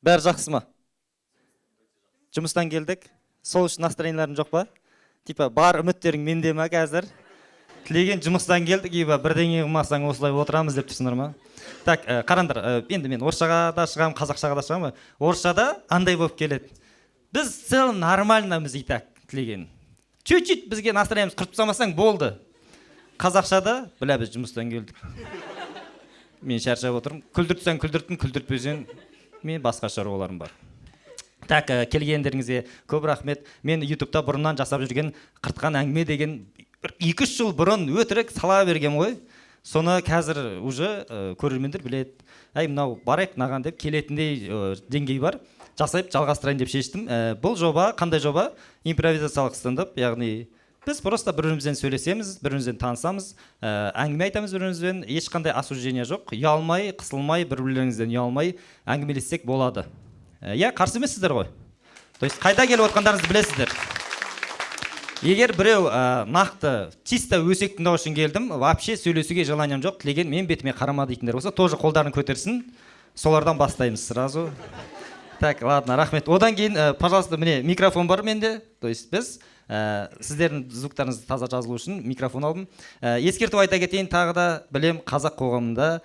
Бәрі жақсы ма? Жұмыстан келдік. Сол үшін настроенияларың жоқ па? Типа бар үміттерің менде ма қазір? Тілеген жұмыстан келдік, бірдеңе қылмасаң осылай отырамыз деп тұрсыңдар ма? Так, қараңдар, енді мен орысшаға да шығамын, қазақшаға да шығамын. Орысшада андай болып келеді. Біз в целом нормальнымыз и так, тілеген. Чуть-чуть бізге настроениеміз құрып тастамасаң болды. Қазақшада, бля, біз жұмыстан келдік. Мен шаршап отырмын. Күлдіртсең күлдірттің, күлдіртпесең мен басқа шаруаларым бар. Так, келгендеріңізге көп рахмет. Мен YouTube'да бұрыннан жасап жүрген қыртқан әңгіме деген 2-3 жыл бұрын өтірік сала берген ғой. Соны қазір уже көрермендер біледі. Әй, мынау барайық наған деп келетіндей деңгей бар. Жасайып жалғастырайын деп шештім. Бұл жоба қандай жоба? Импровизациялық стендап, яғни біз просто бір-бірімізбен сөйлесеміз, бір-бірімізбен танысамыз, әңгіме айтамыз бір-бірімізбен, ешқандай осуждение жоқ. Ұялмай, қысылмай, бір-бірлеріңізден ұялмай әңгімелессек болады. Я қарсы емессіздер ғой. То есть қайда келіп отқандарыңызды білесіздер. Егер біреу нақты чисто өсек тыңдау үшін келдім, вообще сөйлесуге желанием жоқ, тілеген мен бетіме қарама дейтіндер болса, тоже қолдарын көтерсін. Солардан бастаймыз сразу. Так, ладно, рахмет. Одан кейін, пожалуйста, міне микрофон бар менде. То есть біз сіздердің звуктарыңызды таза жазылу үшін микрофон алдым. Ескертіп айта кетейін, тағы да білем, қазақ қоғамында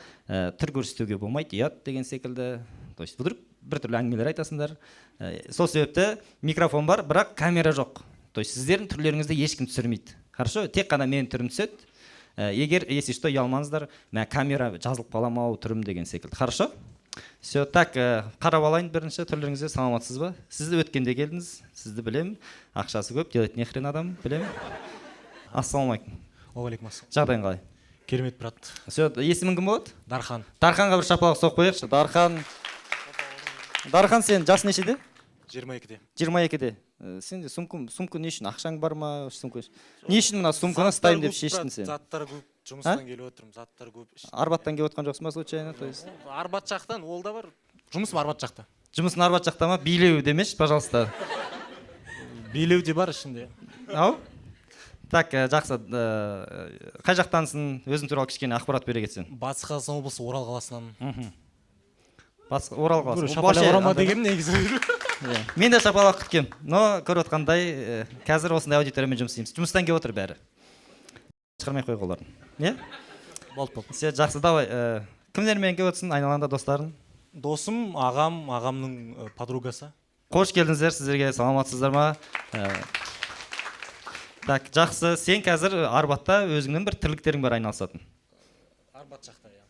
түр көрсетуге болмайды, ұят деген секілді. То есть бір түрлі әңгімелер айтасыңдар. Сол себепті микрофон бар, бірақ камера жоқ. То есть сіздердің түрлеріңізді ешкім түсірмейді. Хорошо, тек қана менің түрім түседі. Егер если что ұялмаңыздар, камера жазылып қаламау түрім деген секілді. Хорошо? Все, так, қарап алайын бірінші түрлеріңізде, саламатсыз ба? Сізді өткенде келдіңіз, сізді білем. Ақшасы көп, делать не хрен адам, білем. Ассалаумалейкум. Уағалейкум ассалам. Жағдайың қалай? Керемет, брат. Все, есімің кім болады? Дархан. Дарханға бір шапалақ соқып қояйықшы. Дархан, сен жас нешеде? 22-де. 22-де. Сенде сумка не үшін? Ақшаң бар ма? Не үшін мына сумканы ұстайын деп шештің сен? Заттар көп, жұмыстан келіп отырмын, заттар көп. Арбаттан келіп отқан жоқсың ба случайно? Арбат жақтан, ол да бар. Жұмысым Арбат жақта. Жұмысын Арбат жақта ма? Билеу демеші, пожалуйста. Билеу де бар ішінде. Ау? Так, жақсы. Қай жақтансың? Өзің туралы кішкене ақпарат бере кетсең. Батыс Қазақстан облысы Орал қаласынан. Орал қаласы. Шапалақ ұрама деген негізі. Мен де шапалақ күткем. Но көріп отқандай, қазір осындай аудиториямен жұмыс істейміз. Жұмыстан келіп отыр бәрі. Шығармай қой қолдарын. Не? Болды. Сен жақсы, давай. Кімдермен келіп отырсың? Айналаңда достарың? Досым, ағамның подругасы. Қош келдіңіздер, сіздерге саламатсыздар ма? Так, жақсы. Сен қазір Арбатта өзіңнің бір тірліктерің бар айналысатын. Арбат жақта, иә.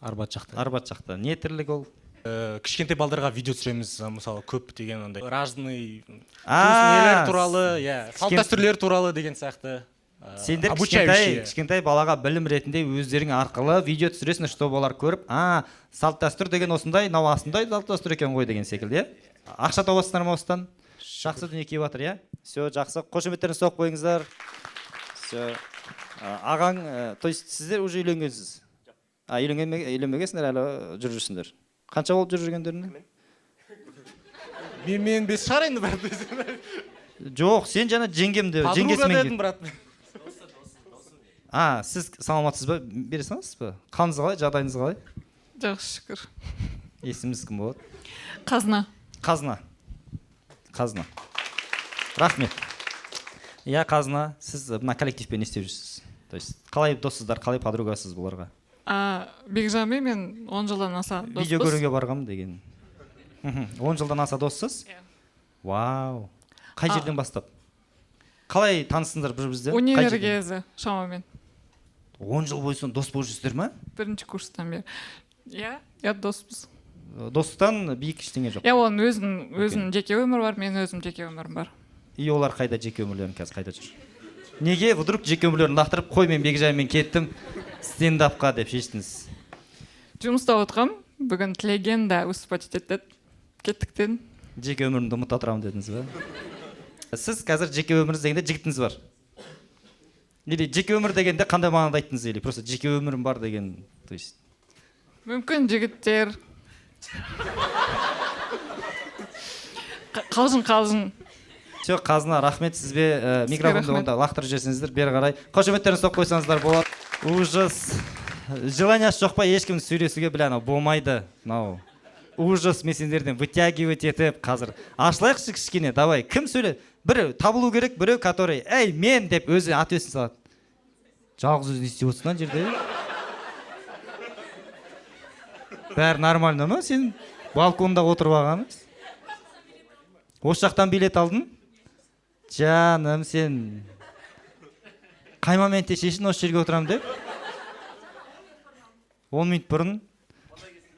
Арбат жақта. Арбат жақта. Не тірлік ол? Кішкентай балдарға видео түсіреміз, мысалы көп деген андай разный нелер туралы, салт дәстүрлер туралы деген сияқты. Сендер кішкентай балаға білім ретінде өздерің арқылы видео түсіресіңдер, чтобы олар көріп, салт дәстүр деген осындай, осындай салт дәстүр екен ғой деген секілді. Ақша табасыңдар ма осыдан? Жақсы дүние келіп жатыр, иә? Все, жақсы. Қошеметтерін соқып қойыңыздар. Все. Ағаң, то есть сіздер уже үйленгенсіз? Үйленбегенсіңдер, әлі жүрсіңдер. Қанша болып жүргендеріне? Мен бес шығар енді, брат. Жоқ, сен жаңа жеңгемді, жеңгесімен дедім, брат. Сіз саламатсыз ба? Бере саласыз ба? Қалыңыз қалай, жағдайыңыз қалай? Жақсы, шүкір. Есіміңіз кім болады? Қазына. Қазына. Рахмет. Иә, Қазына, сіз мына коллективпен не істеп жүрсіз? То есть, қалай доссыздар, қалай подругасыз бұларға? Бекжанмен мен 10 жылдан аса доспыз. Видео көруге барғам деген. 10 жылдан аса доссыз? Вау. Қай жерден бастап? Қалай таныстыңдар бір-біріңізден? Универ кезі, шамамен. 10 жыл бойы дос болып жүрсіздер ма? Бірінші курстан бері. Иә, доспыз. Достықтан биік ештеңе жоқ. Иә, оның өзінің жеке өмірі бар, мен өзім жеке өмірім бар. И олар қайда, жеке өмірлерін қазір қайда жүр? Неге вдруг жеке өмірлерін лақтырып, қой мен Бекжанмен кеттім стендапқа деп шештіңіз? Жұмыста отқам, бүгін тілеген да выступать етеді. Кеттіктен. Жеке өмірімді ұмыта тұрамын дедіңіз ба? Сіз қазір жеке өміріңіз дегенде жігітіңіз бар? Или жеке өмір дегенде қандай мағынада айттыңыз? Или просто жеке өмірім бар деген, то есть? Мүмкін жігіттер. Қалжың. Все, Қазына, рахмет сізбе. Микрофонды онда лақтырып жіберсеңіздер, бері қарай. Қошеметтерін соқып қойсаңыздар болады. Ужас. Желаниясы жоқ па ешкім сөйлесуге, бля, болмайды. ужас, мен сендерден вытягивать етіп қазір ашылайықшы кішкене. Давай, кім сөйле? Бір табылу керек, біреу, который ей мен деп өзі ответсін салады. Жалғыз өзі не істеп отырсың ана жерде? Бәрі нормально ма? Сен балконда отырып алғаныз? Осы жақтан билет алдың? Жаным, сен қай моментте шешін осы жерге отырам деп? 10 минут бұрын.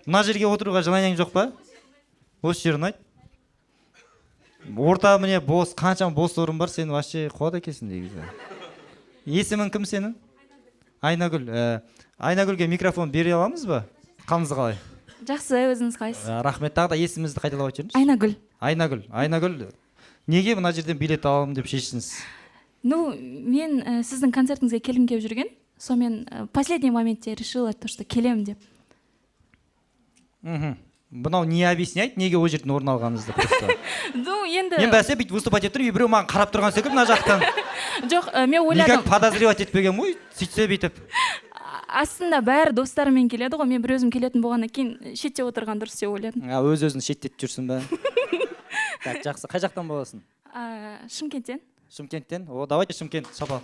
Мына жерге отыруға желаниең жоқ па? Осы жер ұнайды. Орта міне бос, қаншама бос орын бар, сен вообще қуат екенсің негізі. Есімің кім сенің? Айнагүл. Айнагүлге микрофон бере аламыз ба? Қалыңыз қалай? Жақсы, өзіңіз қалайсыз? Рахмет, тағы да есіміңізді қайталап айтыңызшы. Айнагүл. Айнагүл. Айнагүл. Неге мына жерден билет аламын деп шештіңіз? Мен сіздің концертіңізге келгім келіп жүрген. Сонымен последний моментте решила, что келем деп. Бұнау не объясняйт, неге ол жерден орын алғаныңызды просто? Енді... Мен бәсе бүйтіп выступать етіп, біреу маған қарап тұрған секілді мына жақтан. Жоқ, мен ойладым. Никак подозревать етпеген ғой, сөйтсе бүйтіп. Астында бәрі достарымен келеді ғой, мен бір өзім келетін болғаннан кейін шетте отырған дұрыс деп ойладым. Өз-өзін шеттетіп жүрсің бе? Так, жақсы. Қай жақтан боласың? Шымкенттен. Шымкенттен? Давайте Шымкент, шапал.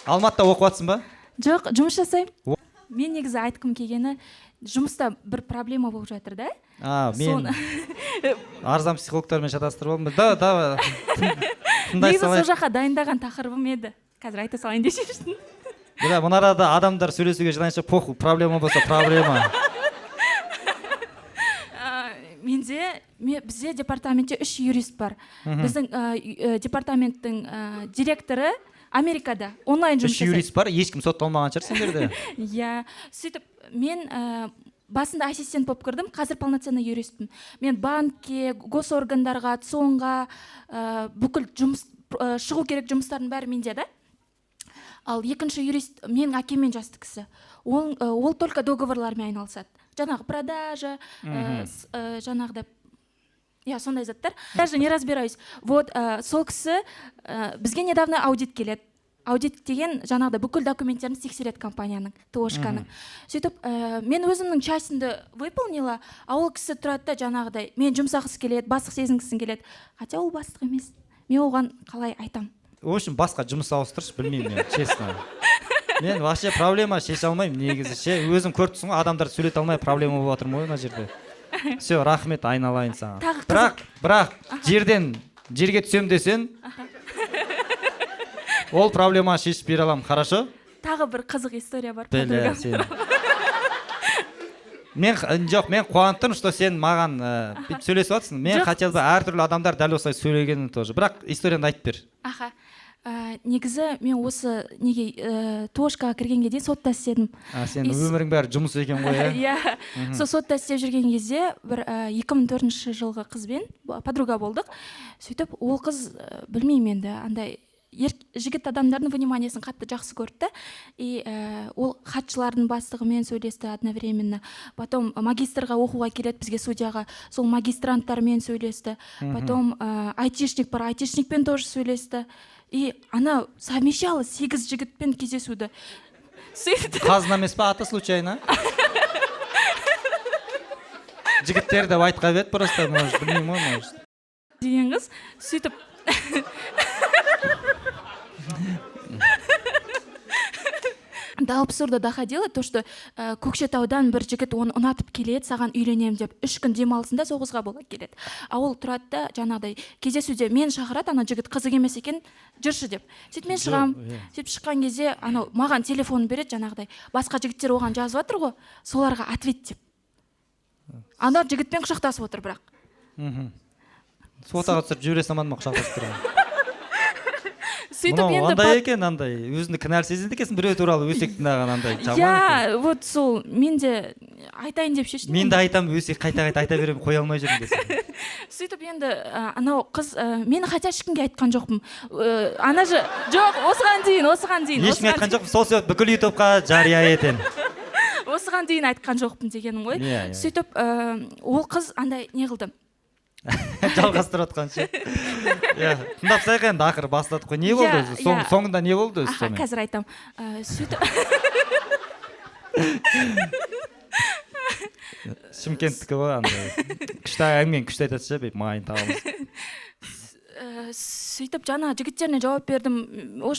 Алматыда оқып жатсың ба? Жоқ, жұмыс жасаймын. Мен негізі айтқым келгені, жұмыста бір проблема болып жатыр да? Мен арзан психологтармен шатастырып алдым. Да. Негізі сол жаққа дайындаған тақырыбым еді. Қазір айта салайын деп шештім. Мына арада адамдар сөйлесуге желайынша похуй, проблема болса проблема. Бізде департаментте 3 юрист бар. Біздің департаменттің директоры Америкада онлайн жұмыс жасайды. 3 юрист бар, ешкім сотталмаған шығар сендерде. Иә, сөйтіп мен басында ассистент болып кірдім, қазір полноценный юристпін. Мен банкке, госоргандарға, ЦОНға бүкіл жұмыс шығу керек жұмыстардың бәрі менде да. Ал екінші юрист менің әкеммен жасты кісі. Ол только договорлармен айналысады. Жаңағы продажа, жаңағыда, сондай заттар. Даже не разбираюсь. Вот сол кісі бізге недавно аудит келеді. Аудит деген жаңағыда бүкіл документтерін тексереді компанияның, ТОшканың. Сөйтіп, мен өзімнің частьімді выполнила, а ол кісі тұрады да жаңағыдай, мен жұмсағысы келеді, бастық сезінгісін келеді. Хотя ол бастық емес. Мен оған қалай айтам? В общем, басқа жұмыс ауыстыршы, білмеймін мен, честно. Мен вообще проблема шеше алмаймын негізі ше. Өзім көріп тұрсың ғой, адамдар сөйлете алмай проблема болып жатыр ма мына жерде. Все, рахмет, айналайын саған. Бірақ жерге түсем десең, ол проблема шешіп бере аламын, хорошо? Тағы бір қызық история бар. Біле, сен. Мен қуанып тұрмын, что сен маған сөйлесіп жатсың. Мен хотел бы әртүрлі адамдар дәл осылай сөйлегенін тоже. Бірақ историяны айтып бер. Негізі мен осы неге ТОшкаға кіргенге дейін сотта істедім. Сен өмірің бәрі жұмыс екен ғой, иә? Сол сотта істеп жүрген кезде бір 2004 жылғы қызбен подруга болдық. Сөйтіп ол қыз білмеймін енді андай жігіт адамдардың вниманиесін қатты жақсы көрді. И ол хатшылардың бастығымен сөйлесті одновременно. Потом магистрға оқуға келеді бізге судьяға. Сол магистранттармен сөйлесті. Потом айтишник бар, айтишникпен тоже сөйлесті. И она совмещала 8 жігітпен кездесуді. Қазына емес па аты случайно? Жігіттер деп айтқа бет просто, может, білмеймін ғой, может. Деген қыз, сөйтіп... До абсурда доходило то, что Көкшетаудан бір жігіт оны ұнатып келеді, саған үйленем деп 3 күн демалысында соғызға бола келеді. А ол тұрады да жаңағыдай кездесуде мен шақырады, ана жігіт қызық емес екен, жүрші деп. Сөйтіп мен шығам. Сөйтіп шыққан кезде анау маған телефон береді жаңағыдай. Басқа жігіттер оған жазып жатыр ғой, соларға ответ деп. Ана жігітпен құшақтасып отыр бірақ. Фотоға түсіріп жібере салмадым ма құшақтасып тұрған. Сөйтіп енді андай екен, андай өзіңді кінәлі сезінді екенсің, біреу туралы өсек тыңдаған андай жаман екен. Иә, вот сол мен де айтайын деп шештім. Мен де айтам, өсек қайта-қайта айта беремін, қоя алмай жүрмін десең. Сөйтіп енді анау қыз мені хотя ешкімге айтқан жоқпын. Ана жоқ, осыған дейін. Ешкімге айтқан жоқпын, сол себеп бүкіл ютубқа жария етен. Осыған дейін айтқан жоқпын дегенім ғой. Сөйтіп ол қыз андай не қылды. Жалғастырып отқанша. Тыңдап сайық енді ақыры бастадық қой. Не болды өзі? Соңында не болды өзі? Қазір айтам. Шымкенттікі ғой андай күшті әңгімен күшті айтады ше бүйтіп майын тағамыз. Сөйтіп жана жігіттеріне жауап бердім.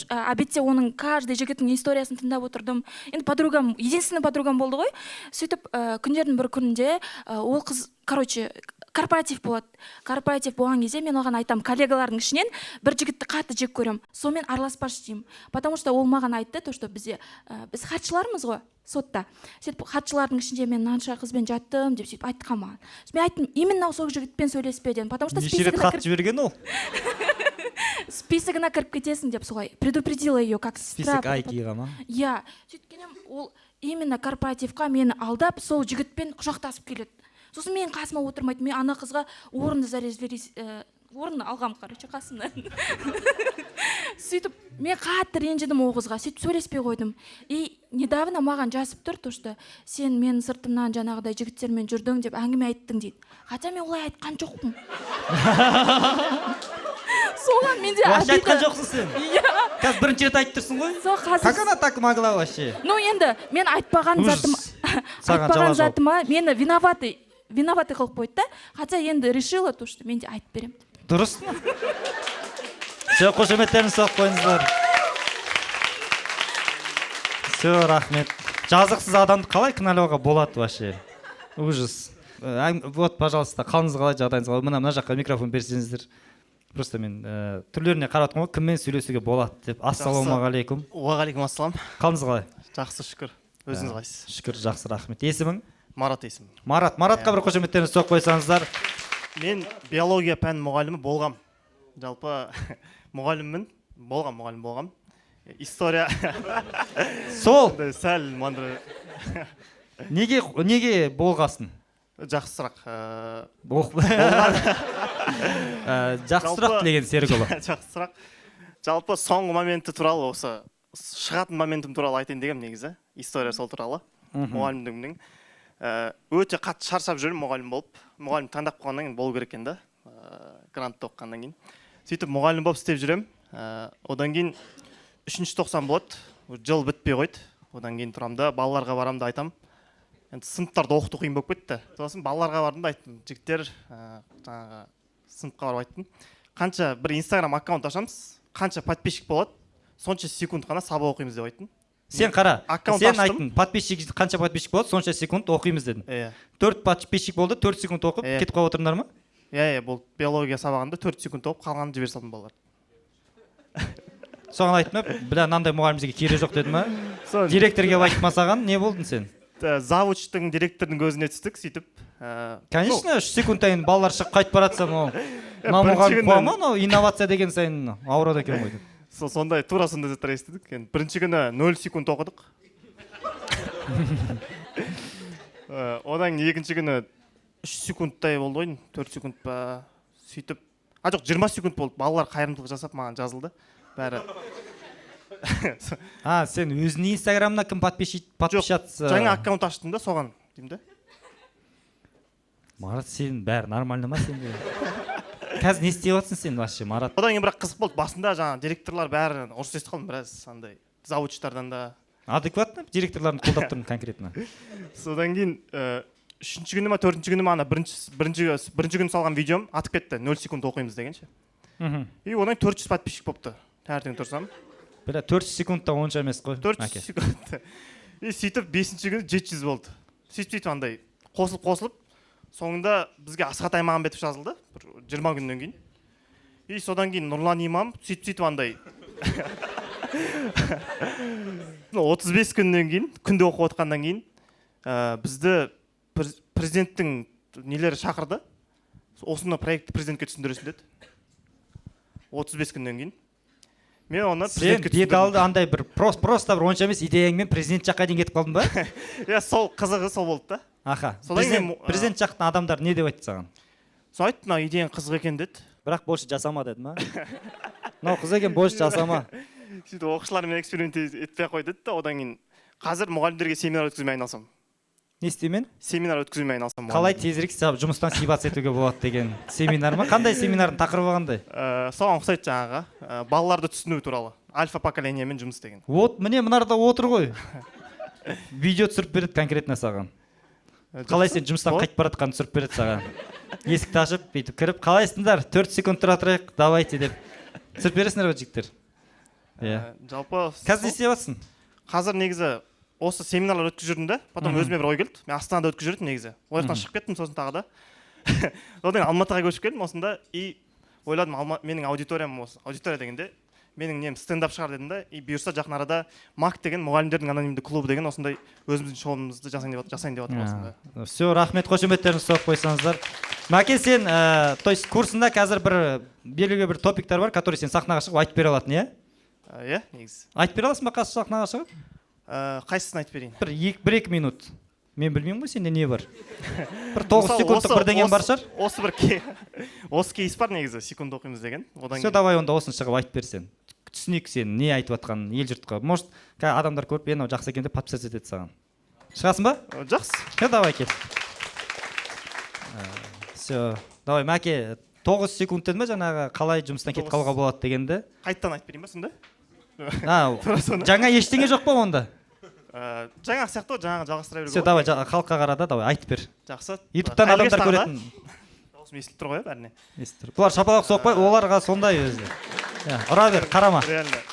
Обедте оның каждый жігіттің историясын тыңдап отырдым. Енді подругам, единственный подругам болды ғой. Сөйтіп күндердің бір күнінде ол қыз, короче, корпоратив болады. Корпоратив болған кезде мен оған айтам, коллегалардың ішінен бір жігітті қатты жек көрем. Сонымен араласпашы деймін. Потому что ол маған айтты, то что біз хатшылармыз ғой сотта. Сөйтіп хатшылардың ішінде мен мынанша қызбен жаттым деп сөйтіп айтқан маған. Мен айттым, именно сол жігітпен сөйлеспе дедім. Потому что Неше рет хат жіберген ол? списогына кіріп кетесің деп солай предупредила ее как список айкиға ма? Иә, сөйткенім ол именно корпоративқа мені алдап сол жігітпен құшақтасып келеді. Сосын мен қасыма отырмайды, мен ана қызға орынды орын алғам, короче, қасымнан. Сөйтіп мен қатты ренжідім ол қызға, сөйтіп сөйлеспей қойдым. И недавно маған жазып тұр, то что сен мен сыртымнан жаңағыдай жігіттермен жүрдің деп әңгіме айттың дейді. Хотя мен олай айтқан жоқпын. Соған менде Вообще айтқан жоқсың сен? Иә. Қазір бірінші рет айтып тұрсың ғой? Сол қазір. Как она так могла вообще? Ну енді мен айтпаған затыма мені виноватый қылып қойды да. Хотя енді решила то, что мен де айтып беремін. Дұрыс. Все, қошеметтерін соғып қойыңыздар. Все, рахмет. Жазықсыз адамды қалай кінәлауға болады вообще? Ужас. Вот, пожалуйста, қалыңыз қалай, жағдайыңыз қалай. Мына жаққа микрофон берсеңіздер. Просто мен түрлеріне қарап отырмын ғой, кіммен сөйлесуге болады деп. Ассалаумағалейкум. Уағалейкум ассалам. Қалыңыз қалай? Жақсы, шүкір. Өзіңіз қалайсыз? Шүкір, жақсы, рахмет. Есімің? Марат есімім. Маратқа бір қошеметтеріңізді соғып қойсаңыздар. Мен биология пән мұғалімі болғам. Жалпы мұғаліммін, мұғалім болғам. История. Сол. Сәл мандыр. Неге болғасын? Жақсы сұрақ. Жақсы сұрақ тілеген Серік ұлы. Жақсы сұрақ. Жалпы соңғы моменті туралы осы шығатын моментім туралы айтайын дегем негізі. История сол туралы. Мұғалімдігімнің. Өте қатты шаршап жүрмін мұғалім болып. Мұғалім таңдап қойғаннан кейін болу керек екен да. Грантты оқығаннан кейін. Сөйтіп мұғалім болып істеп жүрем. Одан кейін 3-ші тоқсан болады. Жыл бітпей қойды. Одан кейін тұрамда балаларға барамда айтам. Енді сыныптарда оқыту қиын болып кетті. Сосын балаларға бардым да айттым, жігіттер, жаңағы сыныпқа барып айттым. Қанша бір Instagram аккаунт ашамыз, қанша подписчик болады, сонша секунд қана сабақ оқимыз деп айттым. Сен қара, сен айттың, қанша подписчик болады, сонша секунд оқимыз дедің. 4 подписчик болды, 4 секунд оқып, кетіп қалып отырыңдар ма? Иә, бұл биология сабағында 4 секунд оқып, қалғанын жібере салдым балалар. Соған айттым, бля, мынандай мұғалімізге керегі жоқ дедім ма? Директорге айтып саған, не болдың сен? Завучтың директордың көзіне түстік, сөйтіп. Конечно, 3 секундтайын балалар шығып қайтып баратса, мұғалім қоғамы, инновация деген сайын ауырады екен ғой. Сондай, тура сондай заттар естідік. Бірінші күні 0 секунд оқыдық. Одан екінші күні 3 секундтай болды ғой, 4 секунд па, сөйтіп. Жоқ, 20 секунд болды, балалар қайырымдылық жасап маған жазылды. Бәрі. Сен өзінің инстаграмына кім подписчатся? Жаңа аккаунт аштым да, соған деймін да. Марат, сен бәрі нормально ма сен? Қазір не істеп жатсың сен вообще, Марат? Одан кейін бірақ қызық болды, басында жаңа директорлар бәрі ұрыс естіп қалдым біраз, андай завучтардан да. Адекватно директорларын қолдап тұрмын конкретно. Содан кейін 3-ші күні ма, 4-ші күні ма ана бірінші күні салған видеом атып кетті, 0 секунд оқимыз дегенше. И одан 400 подписчик болыпты. Таңертең тұрсам. Бля, 400 секундта онша емес қой. 400 секундта. И сөйтіп 5-ші күні 700 болды. Сөйтіп андай қосылып, соңында бізге Асхат Аймағамбетов жазылды, 20 күннен кейін. И содан кейін Нұрлан имам сөйтіп андай 35 күннен кейін, күнде оқып отқаннан кейін, бізді президенттің нелері шақырды. Осыны проектті президентке түсіндіресің деді. 35 күннен кейін. Мен оны президентке түсіндірдім. Сен бет алды андай бір просто бір онша емес идеяңмен президент жаққа дейін кетіп қалдың ба? Иә, сол қызығы сол болды да. Аха. Президент жақтың адамдар не деп айтты саған? Сол айтты, мына идеяң қызық екен деді. Бірақ больше жасама деді ма? Мынау қызық екен, больше жасама. Сөйтіп оқушылармен эксперимент етпей қой деді да, одан кейін қазір мұғалімдерге семинар өткізумен айналысам. Не істеймен? Семинар өткізумен айналысам. Қалай тезірек жұмыстан сипат етуге болады деген семинар ма? Қандай семинардың тақырыбы қандай? Соған ұқсайды жаңағы, балаларды түсіну туралы. Альфа поколениямен жұмыс деген. Вот, міне мынарда отыр ғой. Видео түсіріп береді конкретно саған. қалай сен жұмыстан қайтып бара жатқанын түсіріп береді саған. Есікті ашып бүйтіп кіріп қалайсыңдар 4 секунд тұра тұрайық давайте деп түсіріп бересіңдер ғой жігіттер. Иә. Жалпы Қазір не істеп жатсың? қазір негізі осы семинарлар өткізіп жүрдім да, потом өзіме бір ой келді. Мен Астанада өткізіп жүрдім негізі. Ол жақтан шығып кеттім сосын тағы да. Одан Алматыға көшіп келдім осында и ойладым менің аудиториям осы. Аудитория дегенде менің нем стендап шығар дедім да, и бұйырса жақын арада МАК деген мұғалімдердің анонимді клубы деген осындай өзіміздің шоуымызды жасайын деп отырмын осында. Все, рахмет, қошеметтеріңізді соғып қойсаңыздар. Мәке, сен, то есть курсында қазір бір белгілі бір топиктер бар, который сен сахнаға шығып айтып бере алатын, иә? Иә, негізі. Айтып бере аласың ба қазір сахнаға шығып? Қайсысын айтып берейін? Бір 2 минут. Мен білмеймін ғой сенде не бар. Бір 9 секундтық бірдеңен бар шығар? Осы кейс бар негізі, секунд оқимыз деген. Все, давай онда осын шығып айтып берсен. Түсінейік сен не айтып жатқанын ел жұртқа. Может, адамдар көріп, енау жақсы екен деп подписать етеді саған. Шығасың ба? Жақсы. Давай кел. Все, давай Мәке, 9 секунд деді ме жаңағы қалай жұмыстан кетіп қалуға болады дегенді? Қайттан айтып берейін ба сонда? Жаңа ештеңе жоқ па онда? Жаңағы сияқты ғой, жаңағы жалғастыра беруге. Все, давай халыққа қарада, давай айтып бер. Жақсы. ютубтан адамдар көретін. Дауысым естіліп тұр ғой бәріне. Естіліп тұр. Бұлар шапалақ соқпай, оларға сондай өзі. Ұра бер, қарама. Реально.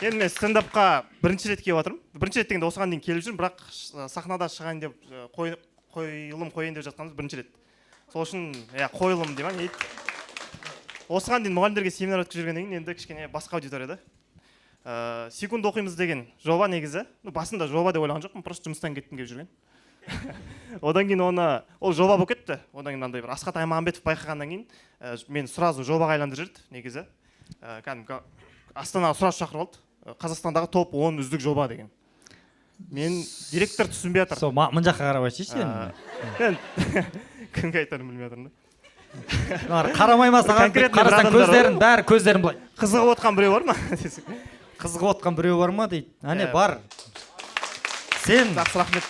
Енді мен стендапқа бірінші рет келіп жатырмын. Бірінші рет дегенде осыған дейін келіп жүрмін, бірақ сахнада шығайын деп қойылым қояйын деп жатқанымыз бірінші рет. Сол үшін қойылым деймін. Осыған дейін мұғалімдерге семинар өткізіп жүргеннен кейін енді кішкене басқа аудиторияда. Секунд оқимыз деген жоба негізі. Басында жоба деп ойлаған жоқпын, просто жұмыстан кеттім келіп жүрген. Одан кейін ол жоба болып кетті. Одан кейін андай бір Асхат Аймағамбетов байқағаннан кейін мен сразу жобаға айландырып жіберді негізі. Кәдімгі Астанаға сразу шақырып алды. Қазақстандағы топ 10 үздік жоба деген. Мен директор түсінбей жатыр. Сол мына жаққа қарап айтшы сен. Кімге айтарымды білмей жатырмын да. Қарамай ма саған? Қарасаң көздерін, бәрі көздерін былай. Қызығып отқан біреу бар ма? Қызығып отқан біреу бар ма дейді. Әне бар. Сен жақсы, рахмет.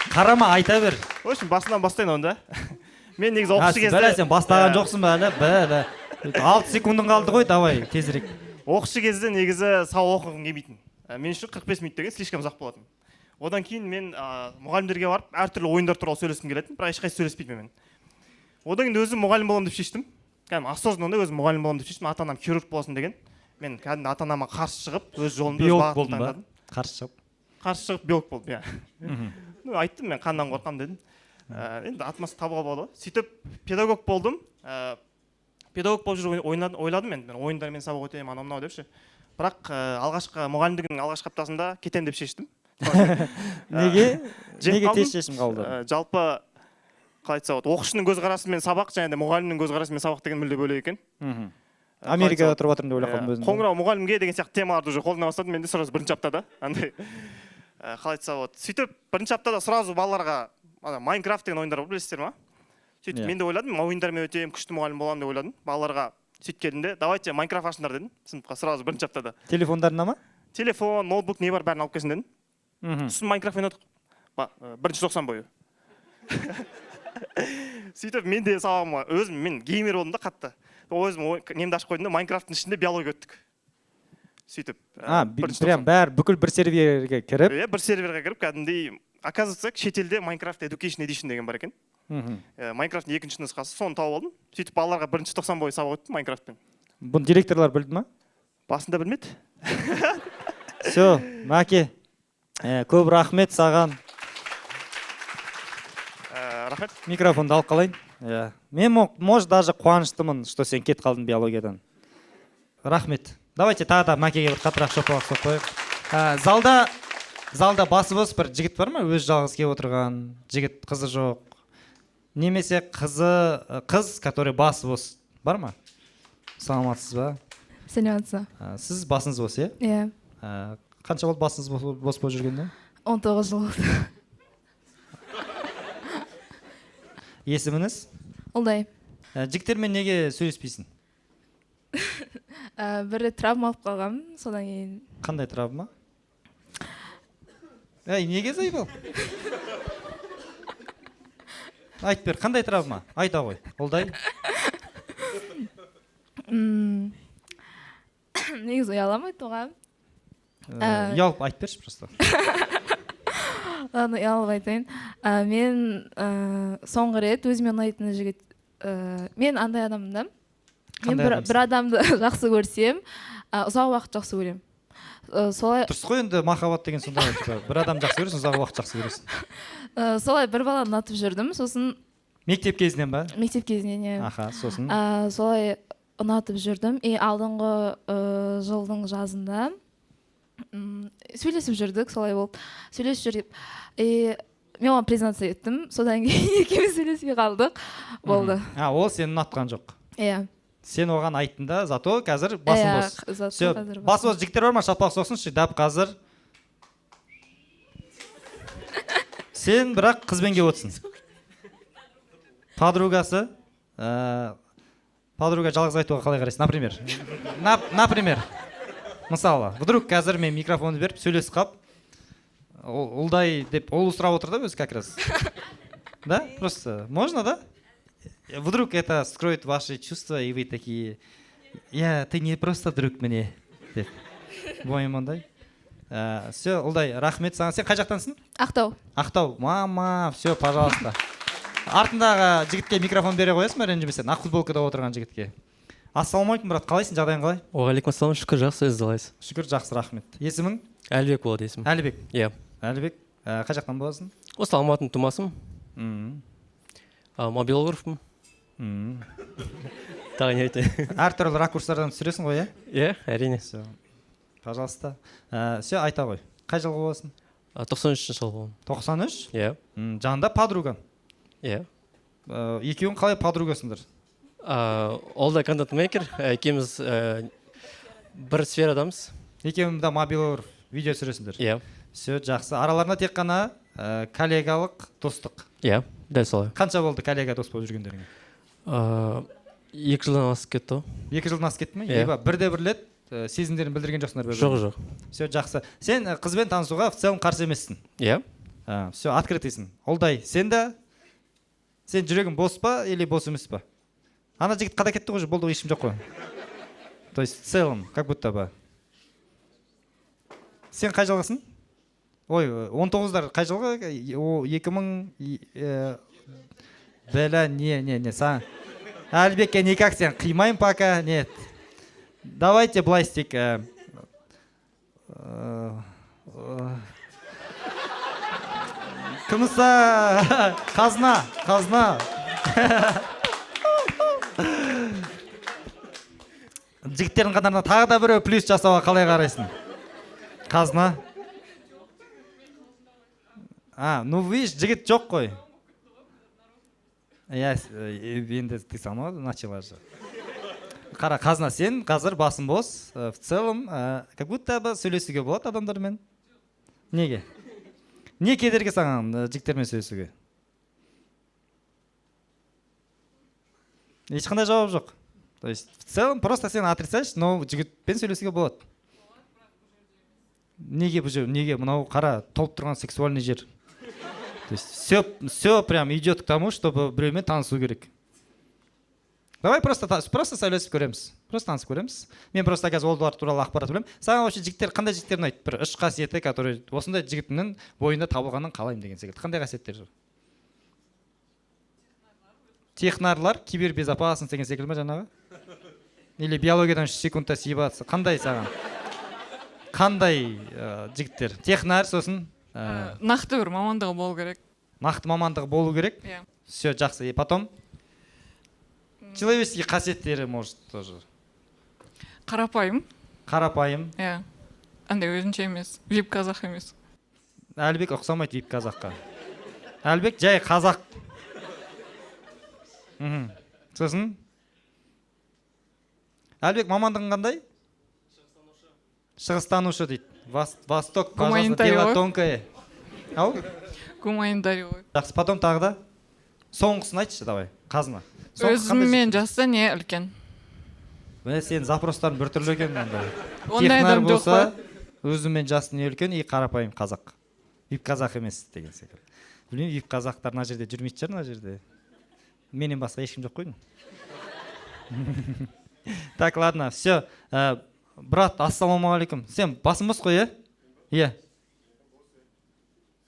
Қарама, айта бер. В общем, басынан бастайын онда. Мен негізі оқушы кезде... Бәле, сен бастаған жоқсың ба әлі? 6 секундың қалды ғой, давай, тезірек. Оқушы кезде негізі сабақ оқығым келмейтін. Мен үшін 45 минут деген слишком ұзақ болатын. Одан кейін мен мұғалімдерге барып, әртүрлі ойындар туралы сөйлескім келетін, бірақ ешқайсы сөйлеспейтін мен. Одан кейін өзім мұғалім боламын деп шештім. Кәдімгі осознанно өзім мұғалім боламын деп шештім. Ата-анам хирург болсын деген. Мен кәдімгі ата-анама қарсы шығып, өз жолымды өз бағытымды таңдадым. Қарсы шығып биолог болдым, иә. Айттым, мен қаннан қорқамын дедім. Енді атмасы табуға болады. Сөйтіп педагог болдым. Педагог болып жүріп ойладым мен ойындармен сабақ өтемін, анау-мынау депші. Бірақ алғашқы мұғалімдігінің алғашқы аптасында кетем деп шештім. Неге тез шешім қалды? Жалпы қалай айтса болады, оқушының көзқарасымен сабақ және де мұғалімнің көзқарасымен сабақ деген мүлде бөлек екен. Америкада тұрып жатырмын деп ойлап қалдым өзім. Қоңырау мұғалімге деген сияқты темаларды уже қолдана бастадым. Менде сразу бірінші аптада андай қалай айтса болады. Сөйтіп бірінші аптада сразу балаларға Майнкрафт деген ойындар бар, білесіздер ма? Сөйтіп мен де ойладым, ойындармен өтемін, күшті мұғалім боламын деп ойладым. Балаларға сөйтіп келдім, давайте Майнкрафт ашыңдар дедім. Сыныпқа сразу бірінші аптада. Телефондарына ма? Телефон, ноутбук не бар, бәрін алып келсін дедім. Сосын Майнкрафтпен өттік. Бірінші 90 бойы. Сөйтіп мен де сабағыма өзім мен геймер болдым да қатты. Өзім немді ашып қойдым да Майнкрафттың ішінде биология өттік. Сөйтіп прям бүкіл бір серверге кіріп? Иә, бір серверге кіріп, кәдімдей оказывается шетелде Minecraft Education Edition деген бар екен. Майнкрафттың екінші нұсқасы, соны тауып алдым. Сөйтіп балаларға бірінші 90 бойы сабақ өттім Майнкрафтпен. Бұны директорлар білді ма? Басында білмеді. Все, Мәке, көп рахмет саған. Рахмет. Микрофонды алып қалайын. Мен, может, даже қуаныштымын, что сен кет қалдың биологиядан. Рахмет. Давайте тағы да Мәкеге бір қатырақ шапалақ соқпайық. Залда басы бос бір жігіт бар ма? Өз жалғыз келіп отырған жігіт, қызы жоқ. Немесе қыз, который басы бос бар ма? Саламатсыз ба? Сәлеметсіз. Сіз басыңыз бос, е? Иә. Қанша болды басыңыз бос болып жүргенде? 19 жыл болды. Есіміңіз? Олдай. Жігіттермен неге сөйлеспейсің? Бір травма алып қалғам, содан кейін. Қандай травма? Неге зайбал? Айт бер, қандай травма? Айта ғой, Олдай. Негізі ұялам айтуға. Ұялып айт берші просто. ладно ұялып айтайын. Мен соңғы рет өзіме ұнайтын жігіт, мен андай адаммын да. Мен бір адамды жақсы көрсем, ұзақ уақыт жақсы көремін. Солай дұрыс қой, енді махаббат деген сондай, бір адам жақсы көресің, ұзақ уақыт жақсы көресің. солай бір баланы ұнатып жүрдім, сосын Мектеп кезінен ба? мектеп кезінен Аха, сосын солай ұнатып жүрдім. И алдыңғы жылдың жазында сөйлесіп жүрдік, солай болып сөйлесіп жүріп, мен оған признаться еттім, содан кейін екеуміз сөйлеспей қалдық, болды. Ол сені ұнатқан жоқ. Иә. Сен оған айттың да, зато қазір басың бос. Все, басы бос жігіттер бар ма? Шапақ соқсыншы, дәп қазір. Сен бірақ қызбен келіп отырсың. Подругасы, подруга жалғыз айтуға қалай қарайсың? Например, мысалы, вдруг қазір мен микрофонды беріп сөйлесіп қап, ұлдай деп, ол сұрап отыр да өзі как раз. Да? Просто можно, да? Вдруг это скроет ваши чувства, и вы такие, ты не просто друг мне, деп. Бойым ондай. Все, ұлдай, рахмет саған. Сен қай жақтансың? Ақтау. Ақтау, мама, все, пожалуйста. Артындағы жігітке микрофон бере қоясың ба, ренжімесең? Ақ футболкада отырған жігітке. Ассалаумалейкум, брат, қалайсың, жағдайың қалай? Уағалейкум ассалам, шүкір, жақсы, өзі қалайсыз? Шүкір, жақсы, рахмет. Есімің? Әлібек болады есімім. Әлібек. Иә. Әлібек, қай жақтан боласың? Осы Алматының тумасымын. Мобилографпын. Тағы не айтайын? Әртүрлі ракурстардан түсіресің ғой, Иә, әрине. Все, пожалуйста. Все, айта ғой. Қай жылғы боласың? 93-ші жыл болдым. 93? Иә. Жанында подругаң. Иә. Екеуің қалай подругасыңдар? Ол да контент-мейкер, екеуміз бір сферадамыз. Екеуің да мобилограф, видео түсіресіңдер. Иә. Все, жақсы. Араларында тек қана коллегалық достық. Иә, дәл солай. Қанша болды коллега дос болып жүргендеріңе? 2 жылдан асып кетті ғой. 2 жылдан асып кетті ме? Иә. Бірде-бір рет сезімдерін білдірген жоқсыңдар ба? Жоқ. Все, жақсы. Сен қызбен танысуға в целом қарсы емессің. Иә. Все, открытыйсың. Олдай, сен жүрегің бос па или бос емес па? Ана жігіт қада кетті ғой, болды, ешкім жоқ қой. То есть в целом, как будто бы. Сен қай жылғысың? Ой, 19-дар қай жылғы? 2000... Бәлә, не, саған. Әлбекке никак сен қимайын пока, нет. Давайте былай істейік. Кымыса, қазна. Жігіттердің қатарына тағы да біреу плюс жасауға қалай қарайсың? Қазна. Ну видишь, жігіт жоқ қой. Енді ты сама начала же. Қара, қазна, сен қазір басың бос. В целом, как будто бы сөйлесуге болады адамдармен. Неге? Не кедергі саған жігіттермен сөйлесуге? Ешқандай жауап жоқ. То есть, в целом, просто сен отрицаешь, но жігітпен сөйлесуге болады. Неге бұл жер? Неге? Мынау қара, толып тұрған сексуальный жер. То есть, все прям идет к тому, чтобы біреумен танысу керек. Давай просто сөйлесіп көреміз. Просто танысып көреміз. Мен просто қазір олар туралы ақпарат білемін. Саған вообще жігіттер, қандай жігіттер ұнайды? Бір үш қасиеті, который осындай жігітімнің бойында табылғанын қалаймын деген секілді. Қандай қасиеттер жүр? Технарлар, кибербезопасность деген секілді ма жаңағы? Или биологиядан 3 секундта съебаться. Қандай саған? Қандай жігіттер? Технар, сосын? Нақты бір мамандығы болу керек. Нақты мамандығы болу керек? Иә. Все, жақсы. И потом? Человеческие қасиеттері, может, тоже. Қарапайым. Қарапайым. Иә. Андай өзінше емес. Вип қазақ емес. Әлбек ұқсамайды вип қазаққа. Әлбек жай қазақ. Сосын? Әлбек мамандығың қандай? Шығыстанушы дейді. Восток, пожалуйста, дело тонкое. Ау? Гуманитарий. Жақсы, потом тағы да? Соңғысын айтшы, давай, қазына. Өзіммен жасы не үлкен? Сен запростарын бір түрлі екен. Ондай адам жоқ па? Өзіммен жасы не үлкен, и қарапайым қазақ. Вип қазақ емес деген секілді. Білмеймін, вип қазақтар мына жерде жүрмейді шығар, мына жерде. Менен басқа ешкім жоқ қой. Так, ладно, все. Брат, ассалаумағалейкум. Сен басың бос қой, е?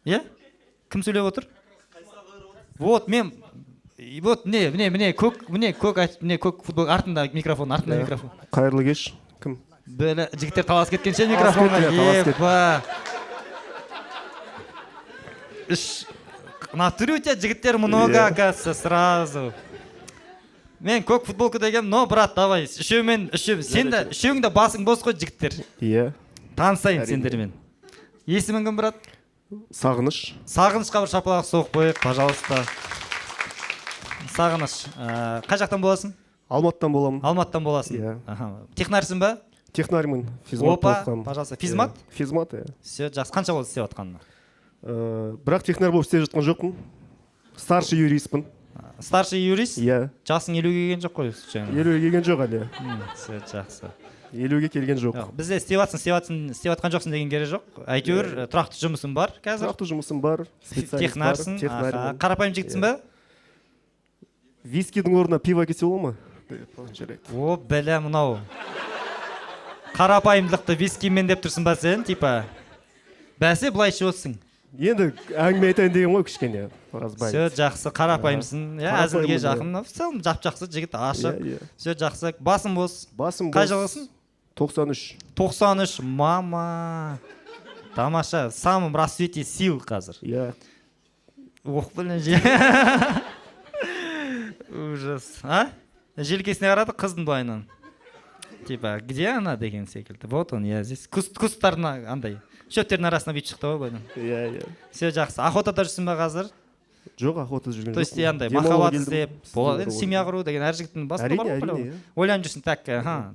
Е? кім сөйлеп отыр? Вот мен вот міне көк футбол артында микрофон, Қайырлы кеш. Кім? Бөлі жігіттер талас кеткенше микрофонға епа. На түрі өте жігіттер много, оказывается, сразу. Мен көк футболка деген, но брат, давай, сен де үшеуің де басың бос қой жігіттер. Иә. Танысайын сендермен. Есімің кім, брат? Сағыныш. Сағынышқа бір шапалақ соғып қойық, пожалуйста. Сағыныш, қай жақтан боласың? Алматыдан боламын. Алматыдан боласың. Иә. Технарсың ба? Технармын. Физмат оқығам. Пожалуйста. Физмат? Физмат, иә. Все, жақсы. Қанша болды істеп жатқанына? Бірақ технар болып істеп жатқан жоқпын. Старший юристпін. Старший юрист? Иә. Жасың 50-ге келген жоқ қой? 50-ге келген жоқ әлі. Все, жақсы. 50-ге келген жоқ. Бізде істеп жатқан жоқсың деген керек жоқ. Әйтеуір тұрақты жұмысың бар қазір? Тұрақты жұмысым бар. Технарсың? Қарапайым жігітсің ба? Вискидің орнына пиво кесе бола ма? О, бәле мынау. Қарапайымдылықты вискимен деп тұрсың ба сен, типа? Бәсе былай ішіп отырсың. Енді әңгіме айтайын деген ғой кішкене. Все, жақсы, қарапайымсың. Әзілге жақын. Жақсы жігіт, ашық. Все, жақсы. Басым бос. Қай жылғысың? 93. 93, мама. Тамаша. Самым расцвете сил қазір. Иә. Оқ, блин, ужас. Желкесіне қарады қыздың байынан. Типа, где она деген секілді. Вот он, я здесь. Кустарына андай. Шөптердің арасына бүйтіп шықты ғой бойдан. Иә. Все жақсы. Охотада жүрсің ба қазір? Жоқ, охотада жүрген жоқ. То есть андай махаббат іздеп, болады. Семья құру деген әр жігіттің басында бар ғой. Ойланып жүрсің так,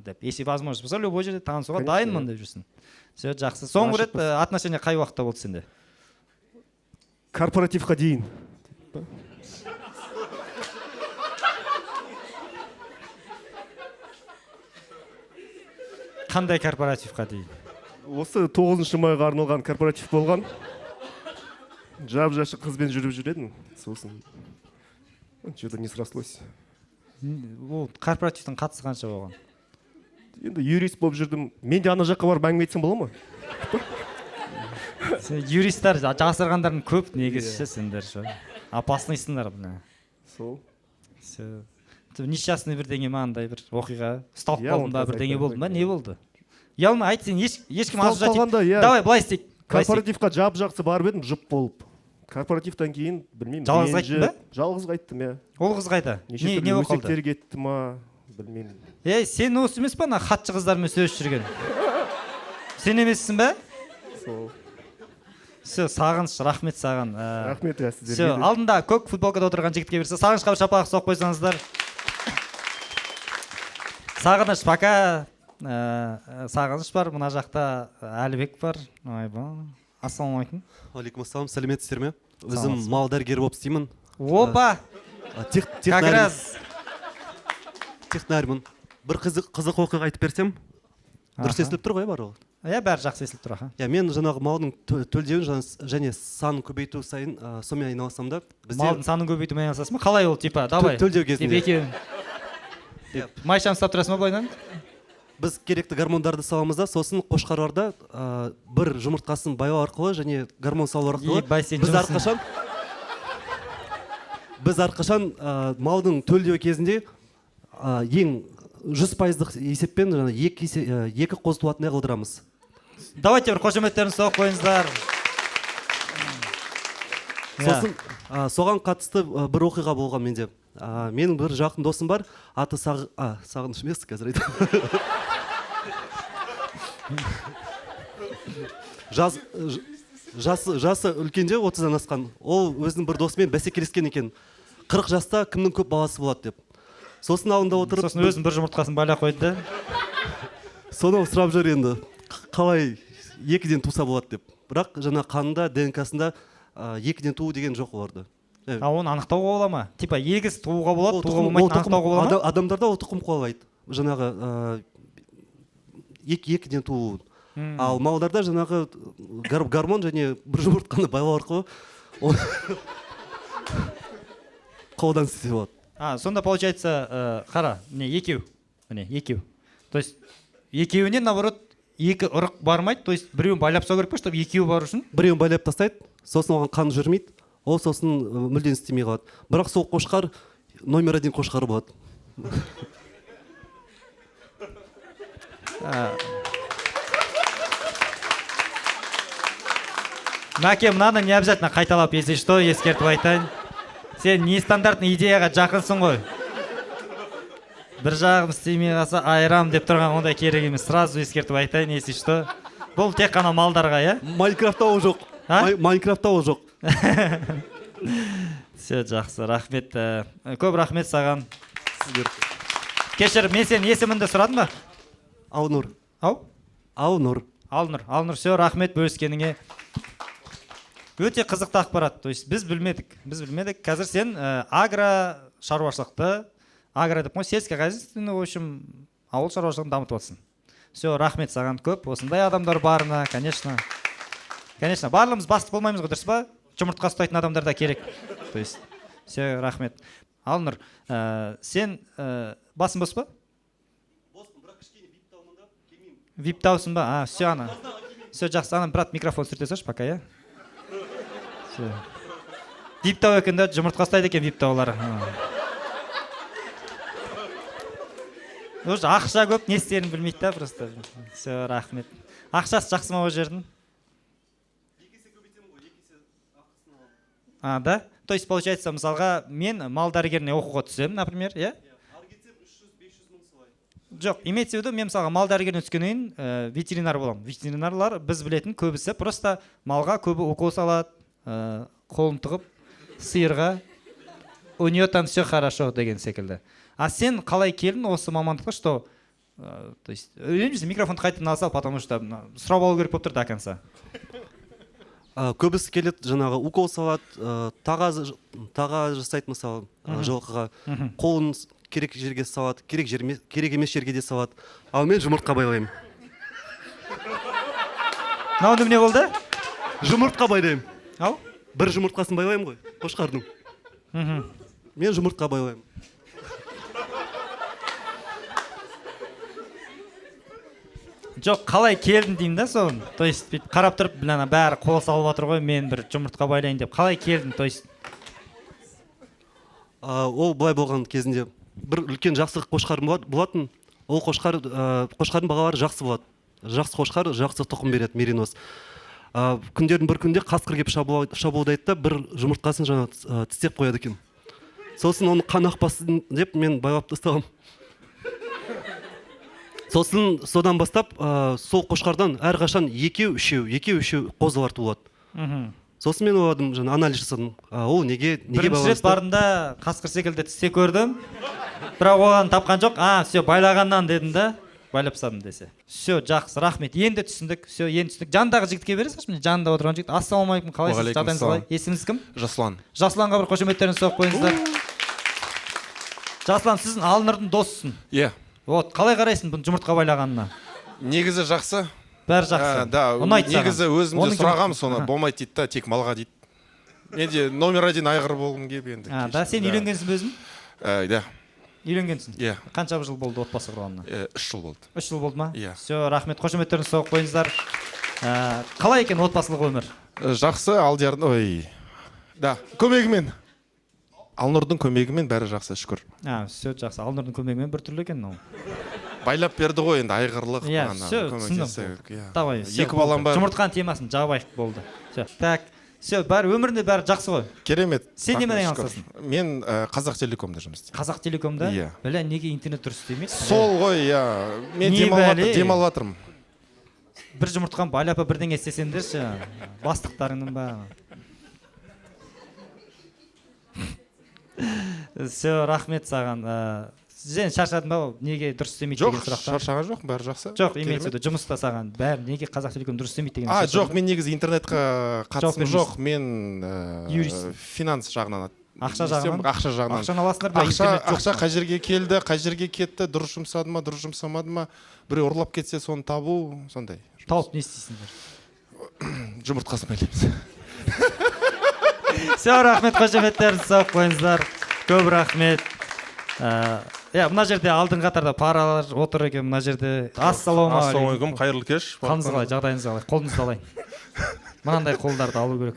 деп. Если возможность болса, любой жерде танысуға дайынмын деп жүрсің. Все жақсы. Соңғы рет отношение қай уақытта болды сенде? Корпоративқа дейін. Қандай корпоративқа дейін? Осы 9 майға арналған корпоратив болған. Жап-жашық қызбен жүріп жүредім. Сосын что-то не срослось. Ол корпоративтің қатысы қанша болған? Енді юрист болып жүрдім. Мен де ана жаққа барып әңгіме айтсам бола ма? Юристтер жасырғандардың көп негізі сендер ше. Опасныйсыңдар бұны. Сол. Несчастный бірдеңе ма андай бір оқиға? Ұсталып қалдың ба бірдеңе болды ма? Не болды? Ұялма, айт сен ешкім азып жатып. Давай, былай істейік. Корпоративқа жап-жақсы барып едім, жұп болып. Корпоративтан кейін, білмеймін. Жалғыз қайттың ба? Жалғыз қайттым, иә. Ол қыз қайда? Не болып қалды? Өсектер кетті ма? Білмеймін. Сен осы емес па, хатшы қыздармен сөйлесіп жүрген? Сен емессің ба? Сол. Все, Сағыныш, рахмет саған. Рахмет сіздерге. Все, алдында көк футболкада отырған жігітке берсе, Сағынышқа бір шапалақ соғып қойсаңыздар. Сағыныш, пока. Сағыныш бар, мына жақта Әлібек бар. Ассалаумалейкум. Алейкум ассалам, сәлеметсіздер ме? Өзім мал дәрігері болып істеймін. Опа! Как раз. Технармын. Бір қызық оқиға айтып берсем, дұрыс естіліп тұр ғой бар ол? Иә, бәрі жақсы естіліп тұр. Мен жаңағы малдың төлдеуін және санын көбейту сайын сонымен айналысам да. Малдың санын көбейтумен айналысасың ба? Қалай ол типа? Давай. Төлдеу кезінде. Майшаны ұстап тұрасың ба бойынан? Біз керекті гормондарды саламыз да, сосын қошқарларда бір жұмыртқасын байлау арқылы және гормон салу арқылы біз әрқашан малдың төлдеу кезінде ең 100%-дық есеппен екі қоз туатындай қылдырамыз. Давайте бір қошеметтерін соғып қойыңыздар. Сосын соған қатысты бір оқиға болған менде. Менің бір жақын досым бар, аты Сағыныш емес қазір айтамын. Жасы үлкенде 30-дан асқан. Ол өзінің бір досымен бәсекелескен екен. 40 жаста кімнің көп баласы болады деп. Сосын алдында отырып... Сосын өзінің бір жұмыртқасын байла қойды. Соны сұрап жүр енді, қалай екіден туса болады деп. Бірақ жаңа қанында, ДНК-сында екіден туу деген жоқ оларды. Оны анықтауға бола ма? Типа егіз тууға болады, тууға болмайтын анықтауға бола ма? Адамдарда ол тұқым қуалайды. Жаңағы екіден туу. Ал малдарда жаңағы гормон және бір жұмыртқаны байлау арқылы қолдан істесе болады. Сонда получается, қара, міне екеу. То есть екеуіне наоборот екі ұрық бармайды, то есть біреуін байлап тастау керек па, чтобы екеуі бару үшін? Біреуін байлап тастайды, сосын оған қан жүрмейді. ол сосын мүлдем істемей қалады. Бірақ сол қошқар номер 1 қошқар болады. Мәке, мынаны не обязательно қайталап, если что, ескертіп айтайын. Сен нестандартный идеяға жақынсың ғой. Бір жағым істемей қалса айырам деп тұрған ондай керек емес. Сразу ескертіп айтайын, если что. Бұл тек қана малдарға, иә? Майнкрафтта ол жоқ. Майнкрафтта ол жоқ. Все, жақсы, рахмет. Көп рахмет саған. Кешір, мен сен есіміңді сұрадым ба? Алнұр. Ау? Алнұр. Алнұр, все, рахмет бөліскеніңе. Өте қызықты ақпарат. То есть біз білмедік. Қазір сен агро шаруашылықты, агро деп қой, сельское хозяйственный, в общем, ауыл шаруашылығын дамытып жатсың. Все, рахмет саған көп. Осындай адамдар барына, конечно. Конечно, барлығымыз бастық болмаймыз ғой, дұрыс па? Жұмыртқа ұстайтын адамдар да керек. То есть, все, рахмет. Алнұр, сен басың бос па? Боспын, бірақ кішкене вип-таумын да, келмеймін. Вип-таусың ба? Все, ана. Все, жақсы, ана, брат, микрофон сүрте салшы, пока, я. Вип-тау екен да, жұмыртқа ұстайды екен вип-таулар. Уже ақша көп, не істерін білмейді да, просто. Все, рахмет. Ақшасы жақсы ма ол жердің? Екесе көбейтемін ғой, екесе ақысын аламын. Да? То есть, получается, мысалға, мен мал дәрігеріне оқуға түсем, например, иә? Ары кетсем 300-500 мың солай. Жоқ, имеется в виду, мен мысалға мал дәрігеріне түскеннен кейін ветеринар боламын. Ветеринарлар біз білетін көбісі просто малға көбі укол салады, қолын тығып, сиырға, у нее там все хорошо деген секілді. А сен қалай келдің осы мамандыққа, что, то есть, өзіміз микрофонды қайтадан алсал, потому что сұрап алу керек болып тұр до конца. Көбісі келеді, жаңағы укол салады, таға жасайды мысалы жылқыға, қолын керек жерге салады, керек емес жерге де салады. Ал мен жұмыртқа байлаймын. Мынау не болды? Жұмыртқа байлаймын. Ау? Бір жұмыртқасын байлаймын ғой, қошқардың. Мен жұмыртқа байлаймын. Жоқ, қалай келдің деймін да соны. То есть, қарап тұрып, бәрі қол салып отыр ғой, мен бір жұмыртқа байлайын деп. Қалай келдің, то есть? Ол былай болған кезінде бір үлкен жақсы қошқарым болатын. Ол қошқардың бағалары жақсы болады. Жақсы қошқар, жақсы тұқым береді, меринос. Күндердің бір күнде қасқыр келіп шабуылдайды да, бір жұмыртқасын жаңа тістеп қояды екен. Сосын оны қан ақпасын деп мен байлап тастағам. Сосын содан бастап сол қошқардан әрқашан екеу-үшеу қозылар туылады. Сосын мен ойладым, жаңа анализ жасадым. Ол неге байланысты? Бірінші рет барында қасқыр секілді тісте көрдім. Бірақ оған тапқан жоқ. Все, байлағаннан дедім да, байлап тастадым десе. Все, жақсы, рахмет. Енді түсіндік. Все, енді түсіндік. Жандағы жігітке бересіз, міне жанында отырған жігіт. Ассалаумағалейкум, қалайсыз? Жағдайыңыз қалай? Есіміңіз кім? Жаслан. Жасланға бір қошеметтеріңізді соғып қойыңыздар. Жаслан, сіздің Алнұрдың досысың. Иә. Вот, қалай қарайсың бұл жұмыртқа байлағанына? Негізі жақсы. Бәрі жақсы. Да, негізі өзім де сұрағам, соны болмайды дейді да, тек малға дейді. Менде номер 1 айғыр болғым келіп енді. Да, сен үйленгенсің бе өзің? Да. Үйленгенсің? Иә. Қанша жыл болды отбасы құрғанына? 3 жыл болды. 3 жыл болды ма? Иә. Все, рахмет, қошеметтеріңізді соғып қойыңыздар. Қалай екен отбасылық өмір? Жақсы, Алдиярдың, да, көмегімен. Алнұрдың көмегімен бәрі жақсы, шүкір. Все, жақсы. Алнұрдың көмегімен бір түрлі екен ол. Байлап берді ғой енді, айғырлық. Иә, все, түсіндім. Давай, екі балам бар. Жұмыртқаның темасын жабайық болды. Так, все, бәрі өмірінде бәрі жақсы ғой. Керемет. Сен немен айналысасың? Мен Қазақ Телекомда жұмыс істеймін. Қазақ Телекомда? Иә. Бля, неге интернет дұрыс істемейді? Сол ғой, иә. Мен демалып жатырмын. Бір жұмыртқан байлап бірдеңе істесеңдерші, бастықтарыңның ба. Все, рахмет саған. Сен шаршадың ба, неге дұрыс істемейді деген сұрақтан? Жоқ, шаршаған жоқ, бәрі жақсы. Жоқ, имеется в виду, жұмыста саған бәрі неге Қазақ Телеком дұрыс істемейді деген сұрақтан? Жоқ, мен негізі интернетқа қатысым жоқ, мен финанс жағынан. Ақша жағынан? Ақша жағынан. Ақшаны аласыңдар ба, интернет жоқ? Ақша қай жерге келді, қай жерге кетті, дұрыс жұмсады ма, дұрыс жұмсамады ма, біреу ұрлап кетсе соны табу, сондай. Тауып не істейсіңдер? Жұмыртқасын байлаймыз. Все, рахмет, қошеметтеріңізді соғып қойыңыздар. Көп рахмет. Мына жерде алдың қатарда паралар отыр екен, мына жерде. Ассалаумағалейкум. Ассалаумағалейкум, қайырлы кеш. Қалыңыз қалай, жағдайыңыз қалай, қолыңызды алайын. мынандай қолдарды алу керек.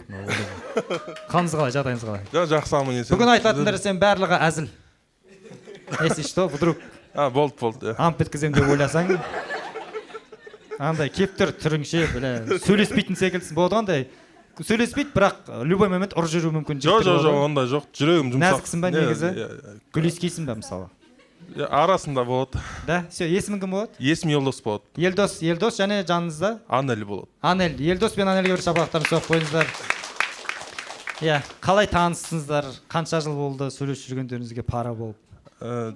Қалыңыз қалай, жағдайыңыз қалай? Жақсымын есен. Бүгін айтатындар сен барлығы әзіл. Если что, вдруг болды. Амп еткізем деп ойласаң, андай кептір түріңше, сөйлеспейтін секілдісің. Болады андай, сөйлеспейді, бірақ любой момент ұрып жүруі мүмкін. Жоқ, ондай жоқ. Жүрегім жұмсақ. Нәзіксің ба негізі? Гүлескейсің ба мысалы? Арасында болады. Да, все, есімің кім болады? Есім Елдос болады. Елдос және жаныңызда? Анель болады. Анель, Елдос пен Анельге бір шапалақтарын соғып қойыңыздар. Қалай таныссыңыздар? Қанша жыл болды сөйлесіп жүргендеріңізге пара болып?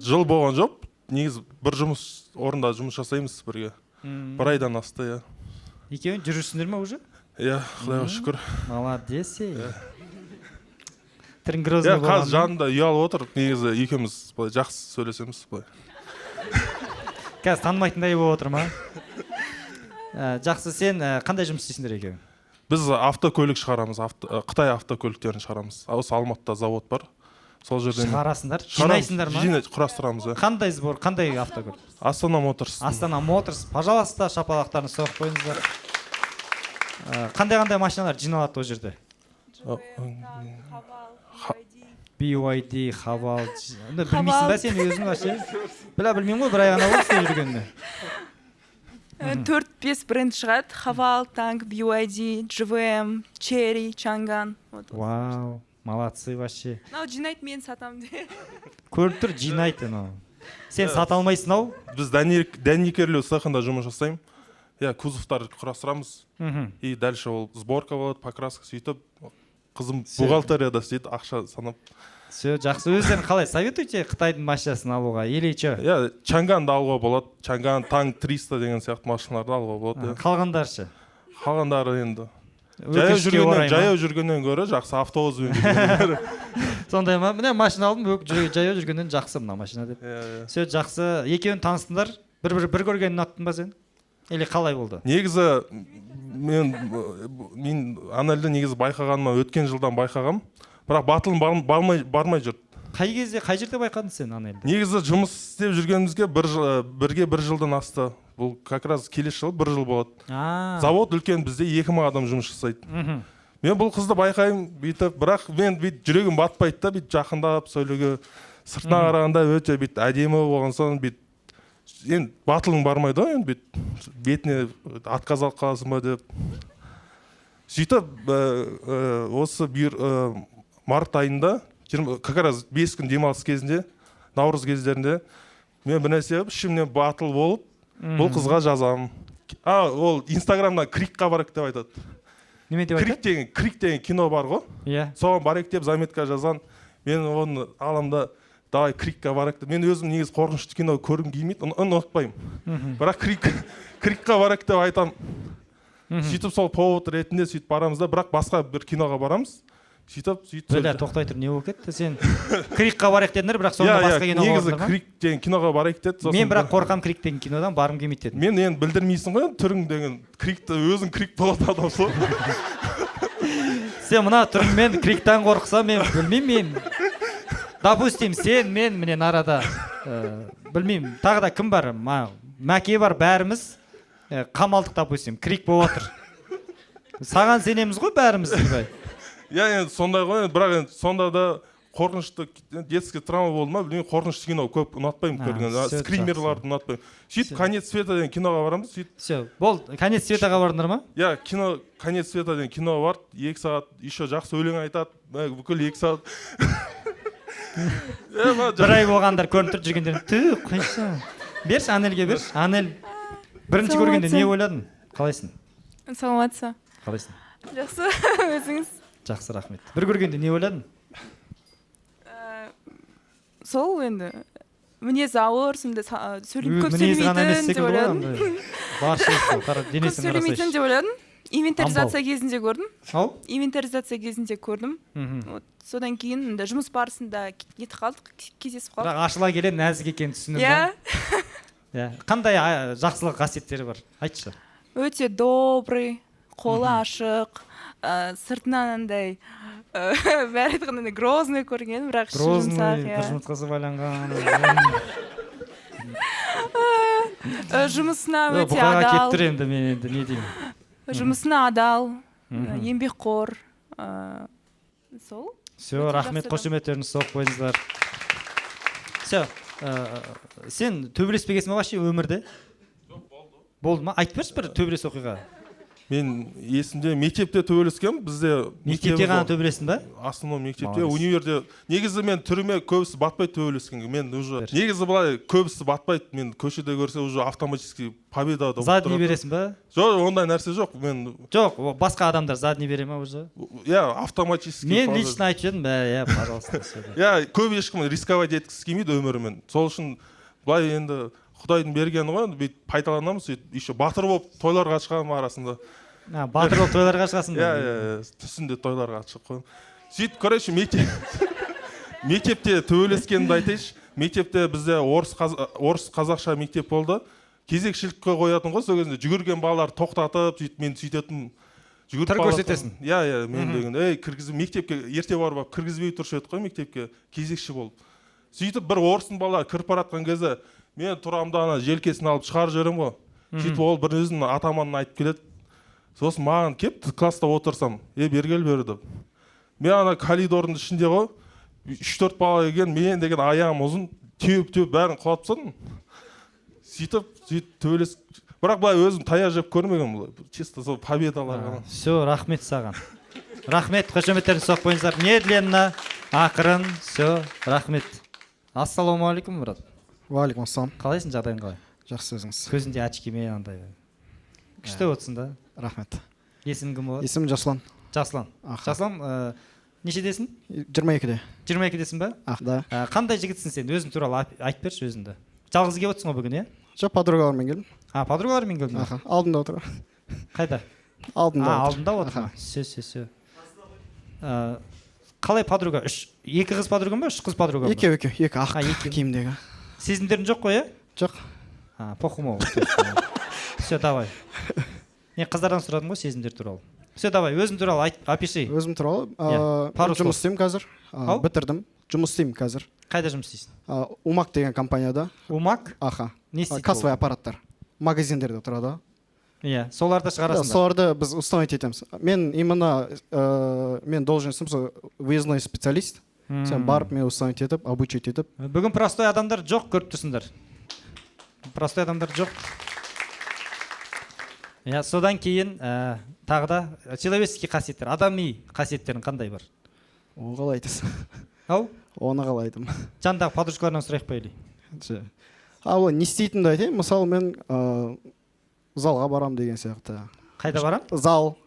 Жыл болған жоқ. Негізі бір жұмыс орында жұмыс жасаймыз бірге. Бір айдан асты, Екеуін жүрсіңдер ме уже? Құдайға шүкір. Молодец. Түрің грозный болған. Қазір жанында ұялып отыр. Негізі екеуміз жақсы сөйлесеміз. Қазір танымайтындай болып отыр ма? Жақсы, сен қандай жұмыс істейсіңдер екеуің? Біз автокөлік шығарамыз, Қытай автокөліктерін шығарамыз. Осы Алматыда завод бар. Сол жерден шығарасыңдар, жинайсыңдар ма? Құрастырамыз. Қандай сбор, қандай автокөлік? Астана Моторс. Астана Моторс. Пожалуйста, шапалақтарын соғып қойыңыздар. Қандай машиналар жиналады ол жерде? BYD, Хавал. Білмейсің ба сен өзің вообще? Білмеймін ғой, бір ай ғана болды істеп жүргеніне. 4-5 бренд шығады. Хавал, Танк, BYD, GVM, Cherry, Чанган. Вау, молодцы вообще. Жинайды, мен сатам де. Көріп тұр, жинайды. Сен сата алмайсың ау? Біз дәнекерлеу цехында жұмыс жасаймын. Кузовтар құрастырамыз. И дальше ол сборка болады, покраска сөйтіп. Қызым бухгалтерияда істейді, ақша санап. Все, жақсы. Өздерің қалай советуйте Қытайдың машинасын алуға, или че? Чанганды алуға болады. Чанган, Танк 300 деген сияқты машиналарды алуға болады. Қалғандар ше? Қалғандары енді. Жаяу жүргеннен гөрі жақсы автобуспен жүргеннен. Сондай ма? Міне машина алдым, жаяу жүргеннен жақсы мына машина деп. Все, жақсы. Екеуін таныстыңдар? Бір көргенін ұнаттың ба сен? Или қалай болды? Негізі мен Анельді негізі байқағаныма өткен жылдан байқағам, бірақ батылым бармай жүр. Қай жерде байқадың сен Анельді? Негізі жұмыс істеп жүргенімізге бірге бір жылдан асты. Бұл как раз келесі жыл бір жыл болады. Завод үлкен, бізде 2000 адам жұмыс жасайды. Мен бұл қызды байқаймын, бірақ мен жүрегім батпайды да, жақындап сөйлеуге, сыртына қарағанда өте әдемі болған соң енді батылың бармайды ғой, енді бетіне отказ алып қаласың ба деп. Сөйтіп осы март айында, как раз 5 күн демалыс кезінде, наурыз кездерінде мен бір нәрсе ішімнен батыл болып, бұл қызға жазамын. Ол инстаграмда крикқа барайық деп айтады. Неме деп айтады? Крик деген кино бар ғой. Соған барайық деп заметка жазған. Мен оны аламда давай крикқа барайық деп. Мен өзім негіз қорқынышты кино көргім келмейді, ұнатпаймын. Бірақ крикқа барайық деп айтам. Сөйтіп сол повод ретінде сөйтіп барамыз да, бірақ басқа бір киноға барамыз. Сөйтіп тоқтай тұр, не болып кетті? Сен крикқа барайық дедіңдер, бірақ соңында басқа киноға бардыңдар ма? Негізі крик деген киноға барайық деді. Мен бірақ қорқам крик деген кинодан, барғым келмейді дедім. Мен енді білдірмейсің ғой, түрің деген крикті өзің крик болады адам сол. Сен мына түріңмен криктан қорықса, мен білмеймін, допустим, сен, мен менен арада, білмеймін, тағы да кім бар? Мәке бар, бәріміз қамалдық, допустим, крик болып отыр. Саған сенеміз ғой бәріміз, дебай. Енді сондай ғой, бірақ сонда да қорқынышты детский травма болды ма, білмеймін, қорқынышты кино көп ұнатпаймын көрген, скримерларды ұнатпаймын. Сөйтіп «Конец света» деген киноға барамыз, сөйтіп. Все, бол, «Конец света»ға бардыңдар ма? Кино «Конец света» деген кино бар, 2 сағат, еще жақсы өлең айтады, бүкіл 2 сағат. Бір ай болғандар көрініп тұр жүргендерін, қойшы. Берші, Анельге берші. Анель, бірінші көргенде не ойладың? Қалайсың? Саламатсыз. Қалайсың? Жақсы, өзіңіз? Жақсы, рахмет. Бір көргенде не ойладың? Сол енді мінез ауыр, көп сөйлемейтін деп ойладым. Көп сөйлемейтін деп ойладым. Инвентаризация кезінде көрдім. Инвентаризация кезінде көрдім. Содан кейін жұмыс барысында нетіп қалдық, кездесіп қалдық. Бірақ ашыла келе нәзік екенін түсініп. Қандай жақсылық қасиеттері бар? Айтшы. Өте добрый, қолы ашық, сыртынан андай бәрі айтқанда грозный көрген, бірақ жұмсақ. Грозный, бір жұмыртқасы байланған. Жұмысына өте адал. Бұқаға кеп тұр енді, мен енді не деймін. Жұмысына адал, еңбекқор сол. Все, рахмет, қошеметтеріңізді соғып қойыңыздар. Все, сен төбелеспегенсің ба вообще өмірде? Болды ма? Айтып берші бір төбелес оқиға. Мен есімде мектепте төбелескем, бізде мектепте ғана төбелестің ба? Основном мектепте, универде. Негізі мен түріме көбісі батпайды төбелескенге. Мен уже негізі былай көбісі батпайды. Мен көшеде көрсе уже автоматически победа. Задний бересің ба? Жоқ, ондай нәрсе жоқ. Мен жоқ, басқа адамдар задний бере ма уже? Я автоматически. Мен лично айтып едім, я пожалуйста. Я көп ешкім рисковать еткісі келмейді өмірімен. Сол үшін былай енді Құдайдың бергені ғой, бүйтіп пайдаланамыз, еще батыр болып тойларға шығамын арасында. Батыр болып тойларға шығасың ба? Иә, түсінде тойларға шығып қоямын. Сөйтіп, короче, мектепте төбелескенімді айтайыншы. Мектепте бізде орыс қазақша мектеп болды. Кезекшілікке қоятын ғой, сол кезінде жүгірген балалар тоқтатып, сөйтіп мен сөйтетім. Тыр көрсетесің. Иә, мен деген, кіргізіп мектепке ерте барып кіргізбей тұршы еді ғой мектепке, кезекші болып. Сөйтіп бір орыстың балалары кіріп баратқан кезде мен тұрамды ана желкесін алып шығарып жіберем ғой. Сөйтіп ол бір өзінің атаманын айтып келеді. Сосын маған кеп класста отырсам, бергел бері деп. Мен ана коридордың ішінде ғой, 3-4 бала келген, мен деген аяғым ұзын, теуіп бәрін құлатып тастадым. Сөйтіп төбелес. Бірақ былай өзім таяқ жеп көрмеген бұл. Чисто сол победалар ғана. Все, рахмет саған. Рахмет, қошеметтеріңізді соғып қойыңыздар. Медленно, ақырын, все, рахмет. Ассалаумағалейкум, брат. Уағалейкум ассалам. Қалайсың, жағдайың қалай? Жақсы, өзіңіз. Көзінде очкимен андай. Күшті отырсың да. Рахмет. Есімің кім болады? Есімім Жасұлан. Жасұлан. Жасұлан, нешедесің? 22-де. 22-десің ба? Да. Қандай жігітсің сен? Өзің туралы айтып берші өзіңді. Жалғыз келіп отырсың ғой бүгін, иә? Жоқ, подругалармен келдім. Подругалармен келдің? Алдында отыр. Қайда? Алдында отыр. Все. Қалай подруга? 2 қыз подруга ма, 3 қыз подруга ма? 2 ақ киімдегі. Сезімдерің жоқ қой, иә? Жоқ. Похумау. Все, давай. Мен қыздардан сұрадым ғой сезімдер туралы. Все, давай, өзім туралы опиши. Өзім туралы жұмыс істеймін қазір. Бітірдім. Жұмыс істеймін қазір. Қайда жұмыс істейсің? Умак деген компанияда. Умак? Не істейді? Кассовый аппараттар. Магазиндерде тұрады. Иә, соларды шығарасыңдар. Соларды біз установить етеміз. Мен именно мен должностым выездной специалист. Сен барып мен установить етіп, обучить етіп. Бүгін простой адамдар жоқ көріп тұрсыңдар. Простой адамдар жоқ. Содан кейін тағы да человеческий қасиеттер, адами қасиеттерің қандай бар? Оны қалай айтасың? Ау? Оны қалай айтам? Жандағы подружкаларынан сұрайық па или? Ол не істейтінді айтайын. Мысалы мен залға барам деген сияқты. Қайда барам? Зал.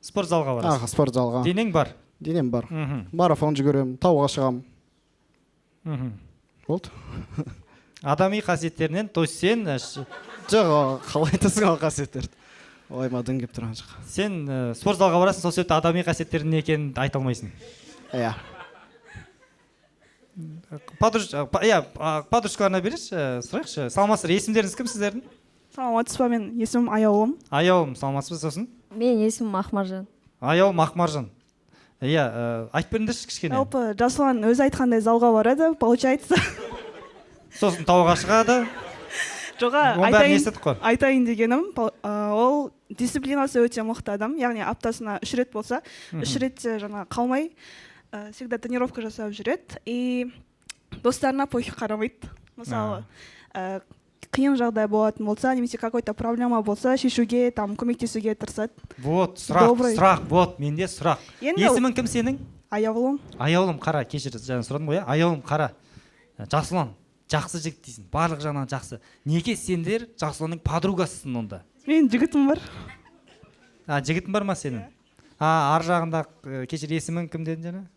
Спорт залға барасың? Спорт залға. Денең бар? Денем бар. Марафон жүгірем, тауға шығам. Болды. Адами қасиеттерінен, то есть сен... Жоқ, қалай айтасың ол қасиеттерді? Олай ма дін кеп тұрған жоқ. Сен спорт залға барасың, сол себепті адами қасиеттердің не екенін айта алмайсың. Иә. Подружкаларына береші, сұрайықшы. Саламатсыздар, есімдеріңіз кім сіздердің? Саламатсыз ба, мен есімім Аяулым. Аяулым, саламатсыз ба сосын? Мен есімім Ақмаржан. Аяулым Ақмаржан. Иә, айтып беріңдерші кішкене. Жалпы Жасұлан өзі айтқандай залға барады, получается. Сосын тауға шығады. Жоға, айтайын дегенім, ол дисциплинасы өте мықты адам. Яғни аптасына 3 рет болса, 3 ретте жаңа қалмай, всегда тренировка жасап жүреді. И достарына пофиг қарамайды. Мысалы, қиын жағдай болатын болса, немесе какой-то проблема болса, шешуге, көмектесуге тырысады. Вот, сұрақ, вот, менде сұрақ. Есімің кім сенің? Аяулым. Аяулым, қара, кешір, жаңа сұрадым ғой, Аяулым, қара. Жасұлан, жақсы жігіт дейсің, барлық жағынан жақсы. Неге сендер Жасұланның подругасысың онда? Мен жігітім бар. Жігітім бар ма сенің? Ар жағында, кешір, есімің кім дедің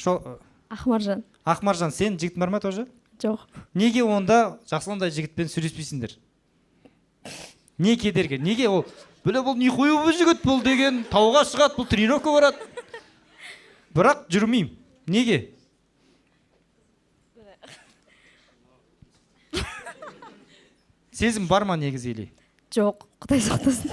жаңа? Ақмаржан. Ақмаржан, сен жігітің бар ма тоже? Жоқ. Неге онда Жасұландай жігітпен сөйлеспейсіңдер? Не кедергі? Неге ол? Біле бұл нихуевый жігіт бұл деген, тауға шығады, бұл тренировка барады. Бірақ жүрмеймін. Неге? Сезім бар ма негізі еле? Жоқ, Құдай сақтасын.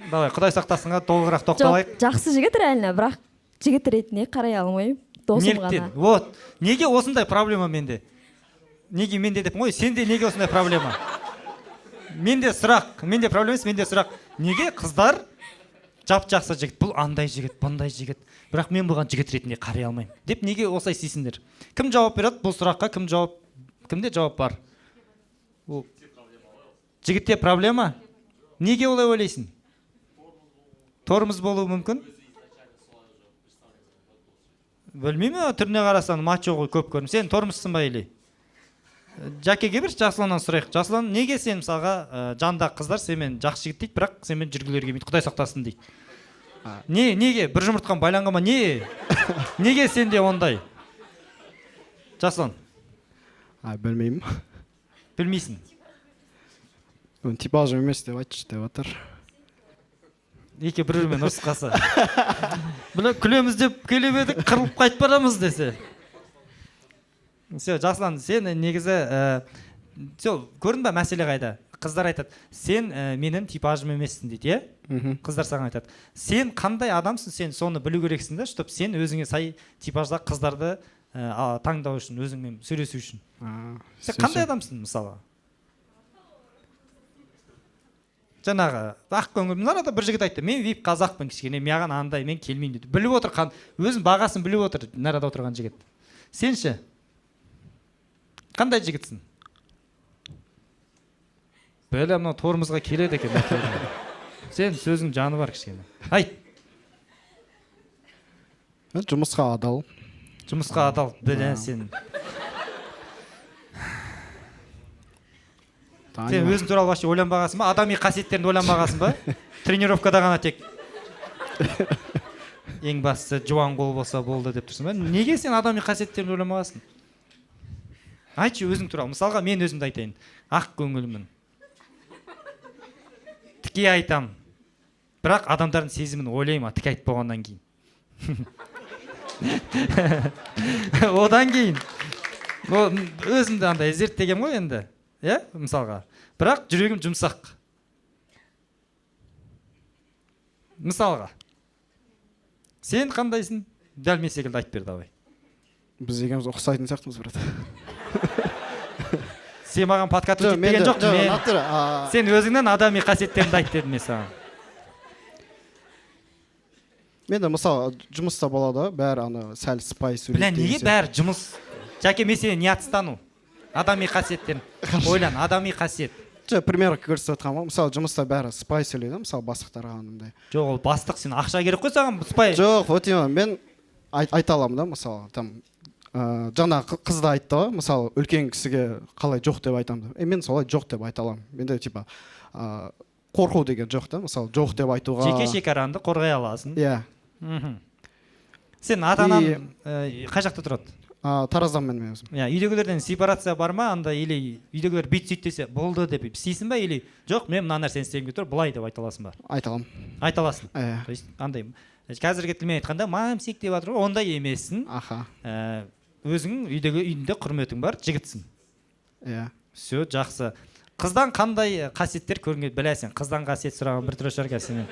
Давай, Құдай сақтасынға толығырақ тоқталайық. Жақсы жігіт реально, бірақ жігіт ретіне қарай алмай, досым ғана. Вот, неге осындай проблема менде? Неге менде деп ғой, сенде неге осындай проблема? менде проблема емес, менде сұрақ. Неге қыздар жақсы жігіт, бұл андай жігіт, бұндай жігіт, бірақ мен бұған жігіт ретінде қарай алмаймын деп неге осылай істейсіңдер? Кім жауап береді бұл сұраққа? Кімде жауап бар? Жігітте проблема? Неге олай ойлайсың? Торымыз болуы мүмкін? Білмеймін, түріне қарасаң мачо ғой, көп көрдім. Сен тормышсың ба или? Жәкеге бір Жасұланнан сұрайық. Жасұлан, неге сен мысалға жандағы қыздар сенімен жақсы жігіт дейді, бірақ сенімен жүргілері келмейді, Құдай сақтасын дейді? Неге? Bir жұмыртқан байланған ма? Неге сенде ондай? Жасұлан? Білмеймін. Білмейсің? Типажым емес деп айтшы деп отыр. Екі бір-бірімен ұрысып қалса. Бұны күлеміз деп келіп едік, қырылып қайтып барамыз десе. Все, Жасұлан, сен негізі көрдің ба мәселе қайда? Қыздар айтады, сен менің типажым емессің дейді, қыздар саған айтады. Сен қандай адамсың, сен соны білу керексің да, чтобы сен өзіңе сай типажда қыздарды таңдау үшін, өзіңмен сөйлесу үшін. Сен қандай адамсың мысалы? Жаңағы ақ көңіл, мына арада бір жігіт айтты, мен вип қазақпын кішкене, маған андай, мен келмеймін дейді. Біліп отыр, өзінің бағасын біліп отыр, мына арада отырған жігіт. Сен ше? Қандай жігітсің? Бәлі мынау торымызға келеді екен. Сен сөзің жаны бар кішкене. Айт. Жұмысқа адал. Жұмысқа адал, біле сен. Сен өзің туралы вообще ойланбағасың ба? Адами қасиеттерін ойланбағасың ба? Тренировкада ғана тек ең бастысы жуан қол болса болды деп тұрсың ба? Неге сен адами қасиеттерін ойланбағасың? Айтшы өзің туралы. Мысалға мен өзімді айтайын. Ақ көңілмін. Тіке айтам. Бірақ адамдардың сезімін ойлайма, тіке айтып болғаннан кейін. Одан кейін өзімді андай зерттеген ғой енді. Мысалға. Бірақ жүрегім жұмсақ. Мысалға. Сен қандайсың? Дәл мен секілді айтып бер давай. Біз екеуміз ұқсайтын сияқтымыз брат. Сен маған подкаст өтіп деген жоқ. Сен өзіңнен адами қасиеттеріңді айт дедім мен саған. Менде мысалы жұмыста болады, бәрі сәл сыпайы сөйлейді. Білән, неге бәрі жұмыс? Жәке, мен сені не отстану? Адами қасиеттерін. Ойлан, адами қасиет. Пример көрсетіп жатқан ғой. Мысалы жұмыста бәрі сыпайы сөйлейді, мысалы бастықтарға анандай. Жоқ, ол бастық, сен ақша керек қой саған сыпайы. Жоқ, вот именно мен айта аламын да, мысалы, там жаңа қызды айтты ғой, мысалы үлкен кісіге қалай жоқ деп айтамын. Мен солай жоқ деп айта аламын. Менде типа қорқу деген жоқ та, мысалы жоқ деп айтуға. Жеке шекараңды қорғай аласың. Иә. Сен ата-анаң қай жақта тұрады? Тараздан мен өзім. Үйдегілерден сепарация бар ма? Анда или үйдегілер бүйт сөйт десе болды деп істейсің ба, или жоқ, мен мына нәрсені істегім келіп тұр, былай деп айта аласың ба? Айта аламын. Айта аласың. То есть андай қазіргі тілмен айтқанда мамсик деп жатыр ғой, ондай емессің. Өзің үйінде құрметің бар, жігітсің. Все, жақсы. Қыздан қандай қасиеттер көрінген білесің? Қыздан қасиет сұраған бір түрі шығар сенен.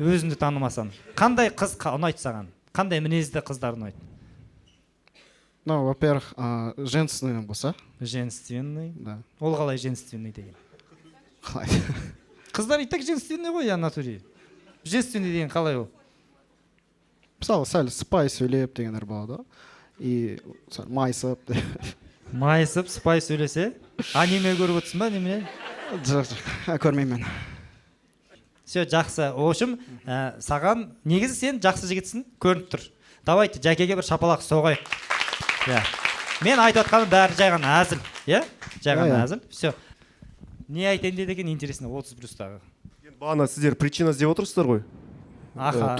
Өзіңді танымасаң. Қандай қыз ұнайды саған? Қандай мінезді қыздар ұнайды? Ну, во-первых, женственный болса. Женственный? Да. Ол қалай женственный деген? Қалай? Қыздар и так женственный ғой, я натуре. Женственный деген қалай ол? Мысалы, сәл сыпайы сөйлеп дегендер болады. И майысып. Майысып, сыпайы сөйлесе? Аниме көріп отырсың ба, немене? Жоқ, көрмеймін. Все, жақсы. В общем, саған негізі сен жақсы жігітсің, көрініп тұр. Давайте Жәкеге бір шапалақ соғайық. Мен айтып отқаным бәрі жай ғана әзіл. Жай ғана әзіл. Все. Не айтайын деген интересно, 30+-тағы. Бағана сіздер причина іздеп отырсыздар ғой.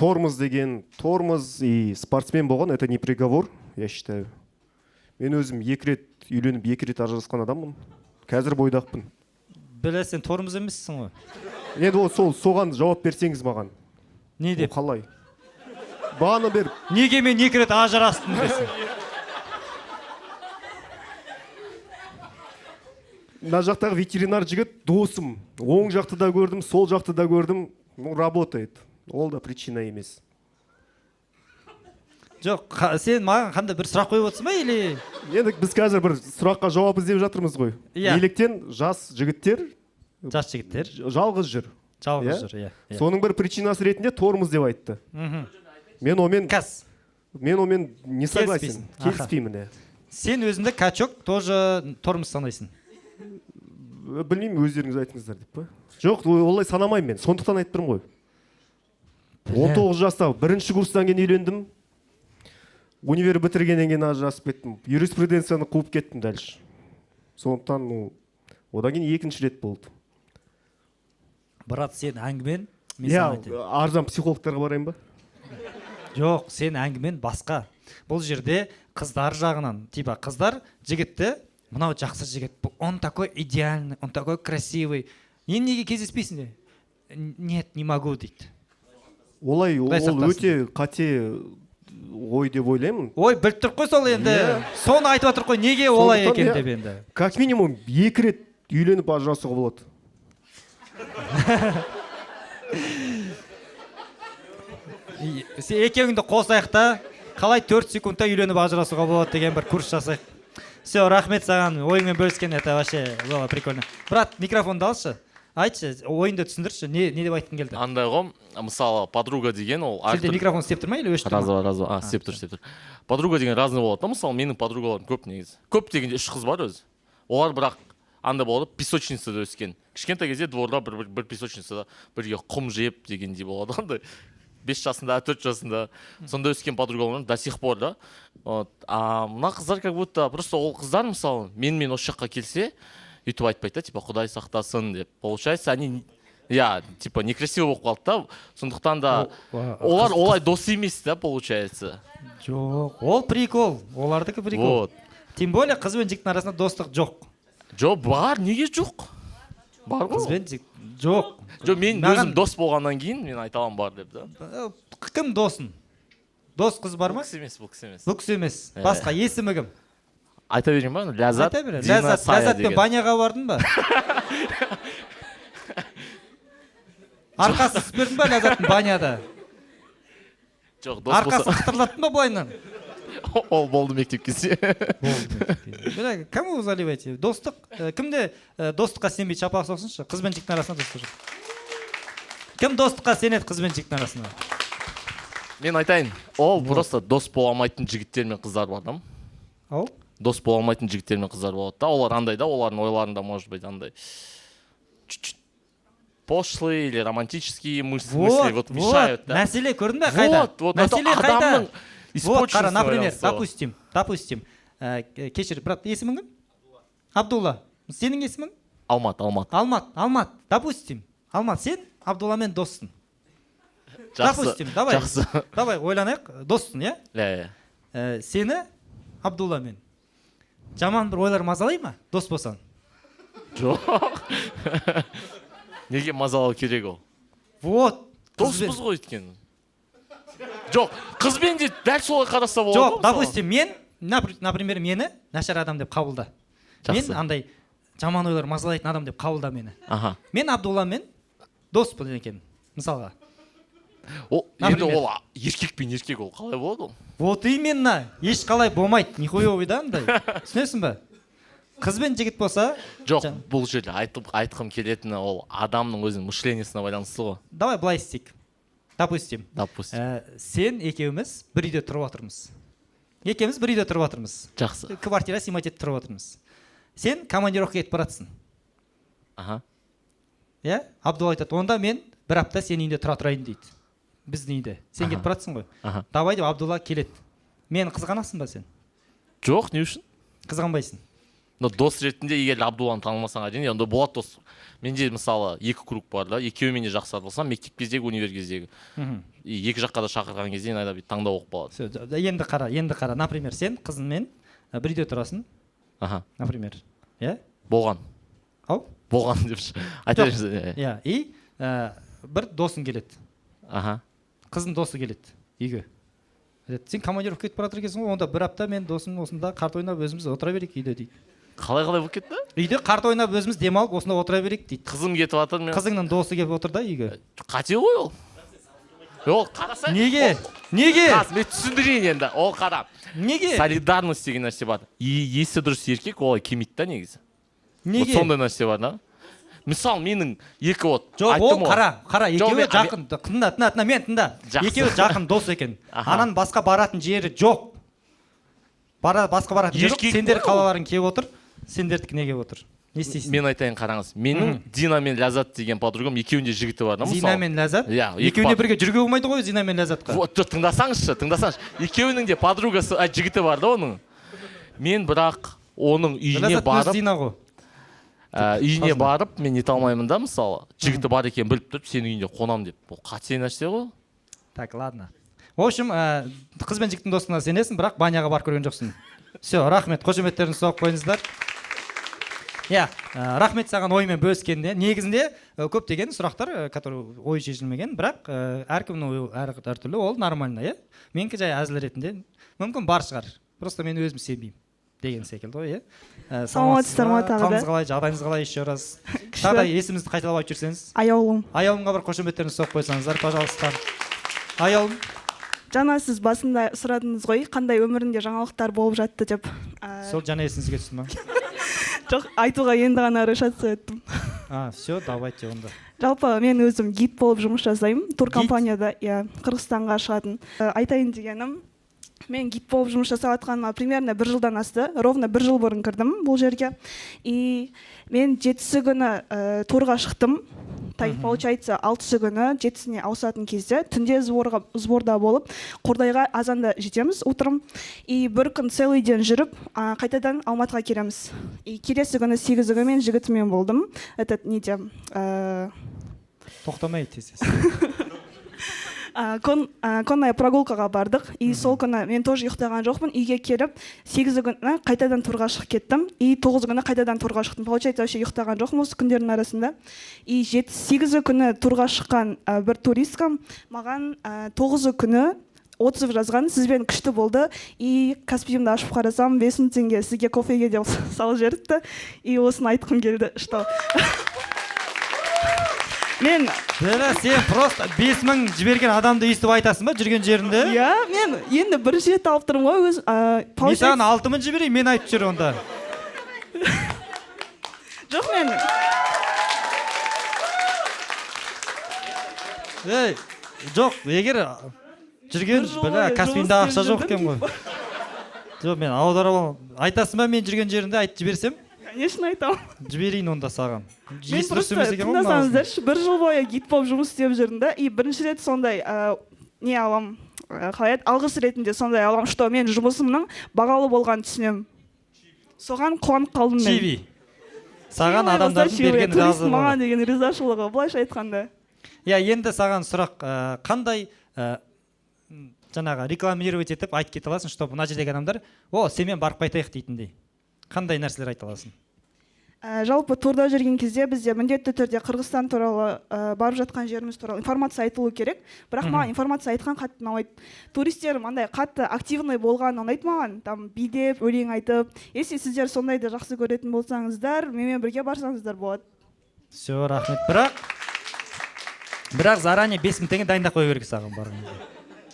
Тормоз деген, тормоз и спортсмен болған, это не приговор, я считаю. Мен өзім 2 рет үйленіп, 2 рет ажырасқан адаммын. Қазір бойдақпын. Біле, сен тормоз емессің ғой. Енді ол соған жауап берсеңіз маған. Не деп? Қалай? Бағана бер. Неге мен 2 рет ажырастым десің? Мына жақтағы ветеринар жігіт досым. Оң жақты да көрдім, сол жақты да көрдім. Ну, работает. Ол да причина емес. Жоқ, сен маған қандай бір сұрақ қойып отырсың ба, или? Енді біз қазір бір сұраққа жауап іздеп жатырмыз ғой. Неліктен жас жігіттер жас жігіттер жалғыз жүр. Жалғыз жүр, иә. Соның бір причинасы ретінде тормоз деп айтты. Мен онымен не согласен, келіспеймін. Сен өзіңді качок тоже тормоз санайсың. Білмеймін, өздеріңіз айтыңыздар деп па? Жоқ, олай санамаймын мен. Сондықтан айтып тұрмын ғой. 19 жаста бірінші курстан кейін үйлендім. Универ бітіргеннен кейін ажырасып кеттім. Юриспруденцияны қуып кеттім дальше. Сондықтан одан кейін екінші рет болды. Брат, сен әңгімен арзан психологтарға барайын ба? Жоқ, сен әңгімен басқа. Бұл жерде қыздар жағынан, типа қыздар жігітті, мынау жақсы жігіт, он такой идеальный, он такой красивый. Ен неге кездеспейсің? Нет, не могу дейді. Олай, ол өте қате ой деп ойлаймын. Ой, біліп тұрып қой сол енді. Соны айтып отыр қой, неге олай екен деп енді. Как минимум 2 рет үйленіп ажырасуға болады. Екеуіңді қосайық та, қалай 4 секундта үйленіп ажырасуға болады деген бір курс жасайық. Все, рахмет саған, ойыңмен бөліскен, это вообще было прикольно. Брат, микрофонды алшы. Айтшы, ойынды түсіндірші, не деп айтқың келді? Андай ғой, мысалы, подруга деген ол... Сенде микрофон істеп тұр ма, или өшіп тұр ма? Разы, істеп тұр. Подруга деген разный болады. Мысалы, менің подругаларым көп негізі. Көп дегенде 3 қыз бар өзі. Олар бірақ андай болады, песочницада өскен. Кішкентай кезде дворда бір песочницада бірге құм жеп дегендей болады. Андай 5 жасында, 4 жасында. Сонда өскен подругаларым до сих пор да. А мына қыздар как будто просто ол қыздар мысалы, менімен осы жаққа келсе, өйтіп айтпайды да, типа Құдай сақтасын деп. Получается, они типа некрасиво болып қалды да. Сондықтан да олар олай дос емес да, получается. Жоқ, ол прикол. Олардікі прикол. Тем более қыз бен жігіттің арасында достық жоқ. Жоқ, бар, неге жоқ? Бар ғой. Қыз бен жігіт жоқ. Жоқ, мен өзім дос болғаннан кейін мен айта аламын бар деп да. Кім досын? Дос қыз бар ма? Бұл кісі емес. Бұл кісі емес. Басқа есімі кім? Айта берейін ба? Ләззат. Ләззат пен баняға бардың ба? Арқасы сіпердің ба Ләззаттың баняда? Жоқ, дос болса. Арқасы қытырлаттың ба былайынан? Ол болды мектеп кезде. Кому вы заливаете? Достық? Кімде достыққа сенбей шапақ соқсыншы? Қыз бен жігіттің арасында достық жоқ. Кім достыққа сенеді қыз бен жігіттің арасында? Мен айтайын, ол просто дос бола алмайтын жігіттер мен қыздар бар да. Ау? Дос бола алмайтын жігіттер мен қыздар болады да. Олар андай да, олардың ойларында может быть андай чуть-чуть пошлые или романтические мысли вот мешают да. Мәселе көрдің бе қайда? Мәселе қайда? Вот, қара, например, допустим, кешір, брат, есімің кім? Абдулла. Сенің есімің? Алмат. Допустим, Алмат, сен Абдулламен доссың. Жақсы. Давай, ойланайық, доссың, иә? Иә. Сені Абдулламен. Жаман бір ойлар мазалай ма? Дос болсаң? Жоқ. Неге мазалау керек ол? Вот. Доспыз ғой өйткені. Жоқ, қызбен де дәл солай қараса болады. Жоқ, допустим, мен, например, мені нашар адам деп қабылда. Мен андай жаман ойлар мазалайтын адам деп қабылда мені. Мен Абдулламен доспын екен, мысалға. Енді ол еркек пен еркек ол қалай болады ол? Вот именно, еш қалай болмайды, нихуевый да андай. Түсінесің ба? Қыз бен жігіт болса... Жоқ, бұл жерде айтқым келетіні ол адамның өзінің мышлениясына байланысты ғой. Давай былай істейік. Допустим. Сен екеуміз бір үйде тұрып отырмыз. Жақсы. Квартира снимать етіп тұрып отырмыз. Сен командировка кетіп баратсың. Иә? Абдулла айтады, онда мен бір апта сен үйінде тұра тұрайын дейді. Біздің үйде. Сен кетіп баратсың ғой. Давай деп Абдулла келеді. Мен қызғанасың ба сен? Жоқ, не үшін? Қызғанбайсың. Но дос ретінде егер Абдулланы танымасаң әрине, онда болады дос. Менде мысалы 2 круг бар да, екеуімен де жақсы араласам, мектеп кездегі, универ кездегі. Екі жаққа да шақырған кезде айда бір таңдау болып қалады. Енді қара. Например, сен қызыңмен бір үйде тұрасың. Например. Иә? Болған. Ау? Болған деп айта берсең. Иә, и бір досың келеді. Қызың досы келеді үйге. Сен командировка кетіп баратыр екенсің ғой, онда бір апта мен досым осында қарт ойнап өзіміз отыра берейік үйде дейді. Қалай болып кетті? Үйде қарт ойнап өзіміз демалып осында отыра берейік дейді. Қызым кетіп жатыр мен. Қызыңның досы келіп отыр да үйге. Қате ғой ол. Ол қарасай. Неге? Мен түсіндірейін енді. Ол қара. Неге? Солидарность деген нәрсе бар. Есі дұрыс еркек олай келмейді да негізі. Неге? Сондай нәрсе бар да. мысалы менің екі вот жоқ айттым ол ғой. қара екеуі жақын тыңда мен тыңда екеуі жақын дос екен ананың басқа баратын жері жоқ басқа баратын жері жоқ сендер қалаларың келіп отыр сендердікі неге отыр не істейсің мен айтайын қараңыз менің Дина мен Ләззат деген подругам екеуінде жігіті бар да мысалы Зина мен Ләззат иә екеуіне бірге жүруге болмайды ғой Зина мен Ләззатқа вот тыңдасаңызшы екеуінің де подругасы жігіті бар да оның мен бірақ оның үйіне барып Зина ғой үйіне барып мен нете алмаймын да мысалы жігіті бар екенін біліп тұрып сенің үйінде қонамын деп бұл қате нәрсе ғой так ладно в общем қыз бен жігіттің достығына сенесің бірақ баняға барып көрген жоқсың все рахмет қошеметтеріңізді соғып қойыңыздар иә рахмет саған оймен бөліскенде негізінде көптеген сұрақтар который ой шешілмеген бірақ әркімнің ойы әртүрлі ол нормально иә менікі жай әзіл ретінде мүмкін бар шығар просто мен өзім сенбеймін деген секілді ғой иә саламатсыздар ма тағы да қалыңыз қалай жағдайыңыз қалай еще раз тағы да есіміңізді қайталап айтып жүрсеңіз аяулымға бір қошеметтеріңізді соғып қойсаңыздар пожалуйста аяулым жаңа сіз басында сұрадыңыз ғой қандай өмірінде жаңалықтар болып жатты деп сол жаңа есіңізге түсті ма жоқ айтуға енді ғана решаться еттім все давайте онда жалпы мен өзім гид болып жұмыс жасаймын туркомпанияда иә қырғызстанға шығатын айтайын дегенім мен гид болып жұмыс жасап жатқаныма примерно 1 жылдан асты ровно 1 жыл бұрын кірдім бұл жерге и мен 7-сі күні турға шықтым получается 6-сы күні 7-сіне ауысатын кезде түнде сборда болып Қордайға азанда жетеміз утром и бір күн целый день жүріп қайтадан Алматыға келеміз и келесі күні 8-і күні мен жігітіммен болдым этот неде тоқтамай тез конная прогулкаға бардық и сол күні мен тоже ұйықтаған жоқпын үйге келіп 8-і күні қайтадан турға шығып кеттім и 9-і күні қайтадан турға шықтым получается вообще ұйықтаған жоқпын осы күндердің арасында и 8-і күні турға шыққан бір туристкам маған 9-і күні отзыв жазған сізбен күшті болды и Каспиімді ашып қарасам 5.000 теңге сізге кофеге деп салып жіберіпті и осыны айтқым келді что мен сен просто 5.000 жіберген адамды өйстіп айтасың ба жүрген жерінде иә мен енді бірінші рет алып тұрмын ғой өз мен саған 6.000 жіберейін мен айтып жүр онда жоқ мен жоқ егер жүрген Каспиімде ақша жоқ екен ғой жоқ мен аударып айтасың ба мен жүрген жерінде айтып жіберсем конечно айтамын жіберейін онда саған мен просто тыңдасаңыздаршы 1 жыл бойы гид болып жұмыс істеп жүрдім да и бірінші рет сондай не аламын қалай еді алғыс ретінде сондай аламын что мен жұмысымның бағалы болғанын түсінемін соған қуанып қалдым мен чиви саған адамдардың берген разылығы маған деген ризашылығы былайша айтқанда иә енді саған сұрақ қандай жаңағы рекламировать етіп айтып кете аласың чтобы мына жердегі адамдар сенімен барып қайтайық дейтіндей қандай нәрселер айта аласың жалпы турда жүрген кезде бізде міндетті түрде Қырғызстан туралы барып жатқан жеріміз туралы информация айтылу керек бірақ маған информация айтқан қатты ұнамайды туристер мындай қатты активный болған ұнайды маған там билеп өлең айтып если сіздер сондайды жақсы көретін болсаңыздар менімен бірге барсаңыздар болады все рахмет бірақ заранее 5.000 теңге дайындап қою керек саған барғанда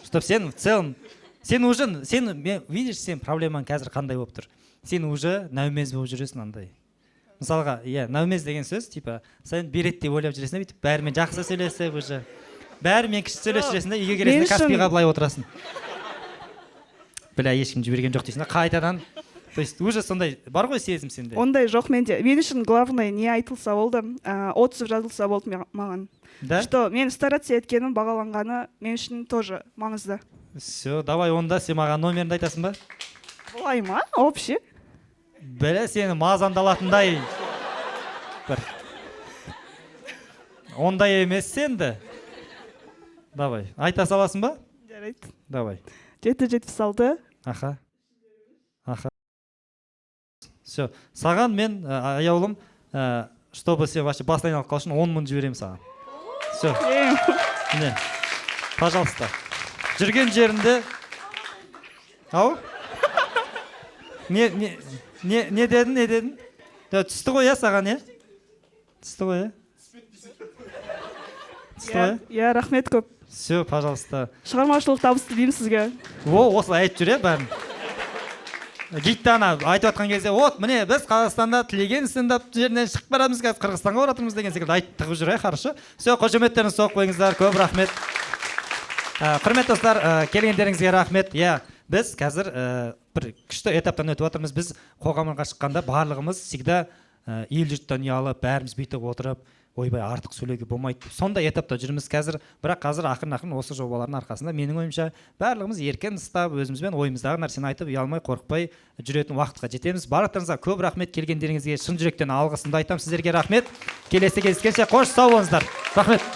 чтобы сен в целом сен уже видишь сен проблемаң қазір қандай болып тұр сен уже нәумез болып жүресің андай мысалға иә нәумез деген сөз типа сен береді деп ойлап жүресің бүйтіп бәрімен жақсы сөйлесіп уже бәрімен күшті сөйлесіп жүресің да үйге келесің Каспиға былай отырасың бля ешкім жіберген жоқ дейсің да қайтадан то есть уже сондай бар ғой сезім сенде ондай жоқ менде мен үшін главный не айтылса болды отзыв жазылса болды маған что мен стараться еткенім бағаланғаны мен үшін тоже маңызды все давай онда сен маған номеріңді айтасың ба былай ма вообще бля сені мазандалатындай бір ондай емес енді давай айта саласың ба жарайды давай 776 аха все саған мен аяулым чтобы сен вообще басты айналып қал үшін 10.000 жіберемін саған все міне пожалуйста жүрген жерінде ау не дедің түсті ғой иә саған иә түсті ғой иә рахмет көп все пожалуйста шығармашылық табыс тілеймін сізге осылай айтып жүр иә бәрін гидтана айтып жатқан кезде вот міне біз Қазақстанда тілеген стендап жерінен шығып барамыз, қазір Қырғызстанға баратырмыз деген секілді айттық жүр, хорошо. Все, қошеметтеріңізді соғып қойыңыздар, көп рахмет. Құрметті достар, келгендеріңізге рахмет. Біз қазір бір күшті этаптан өтіп жатырмыз. Біз қоғамға шыққанда барлығымыз всегда ел жұрттан ұялып, бәріміз бүйтіп отырып, ойбай артық сөйлеуге болмайды. Сондай этапта жүрміз қазір, бірақ қазір ақырын осы жобалардың арқасында менің ойымша барлығымыз еркін ұстап, өзімізбен ойымыздағы нәрсені айтып, ұялмай, қорықпай жүретін уақытқа жетеміз. Барлықтарыңызға көп рахмет, келгендеріңізге шын жүректен алғысымды айтамын. Сіздерге рахмет. Келесі кездескенше қош сау болыңыздар. Рахмет.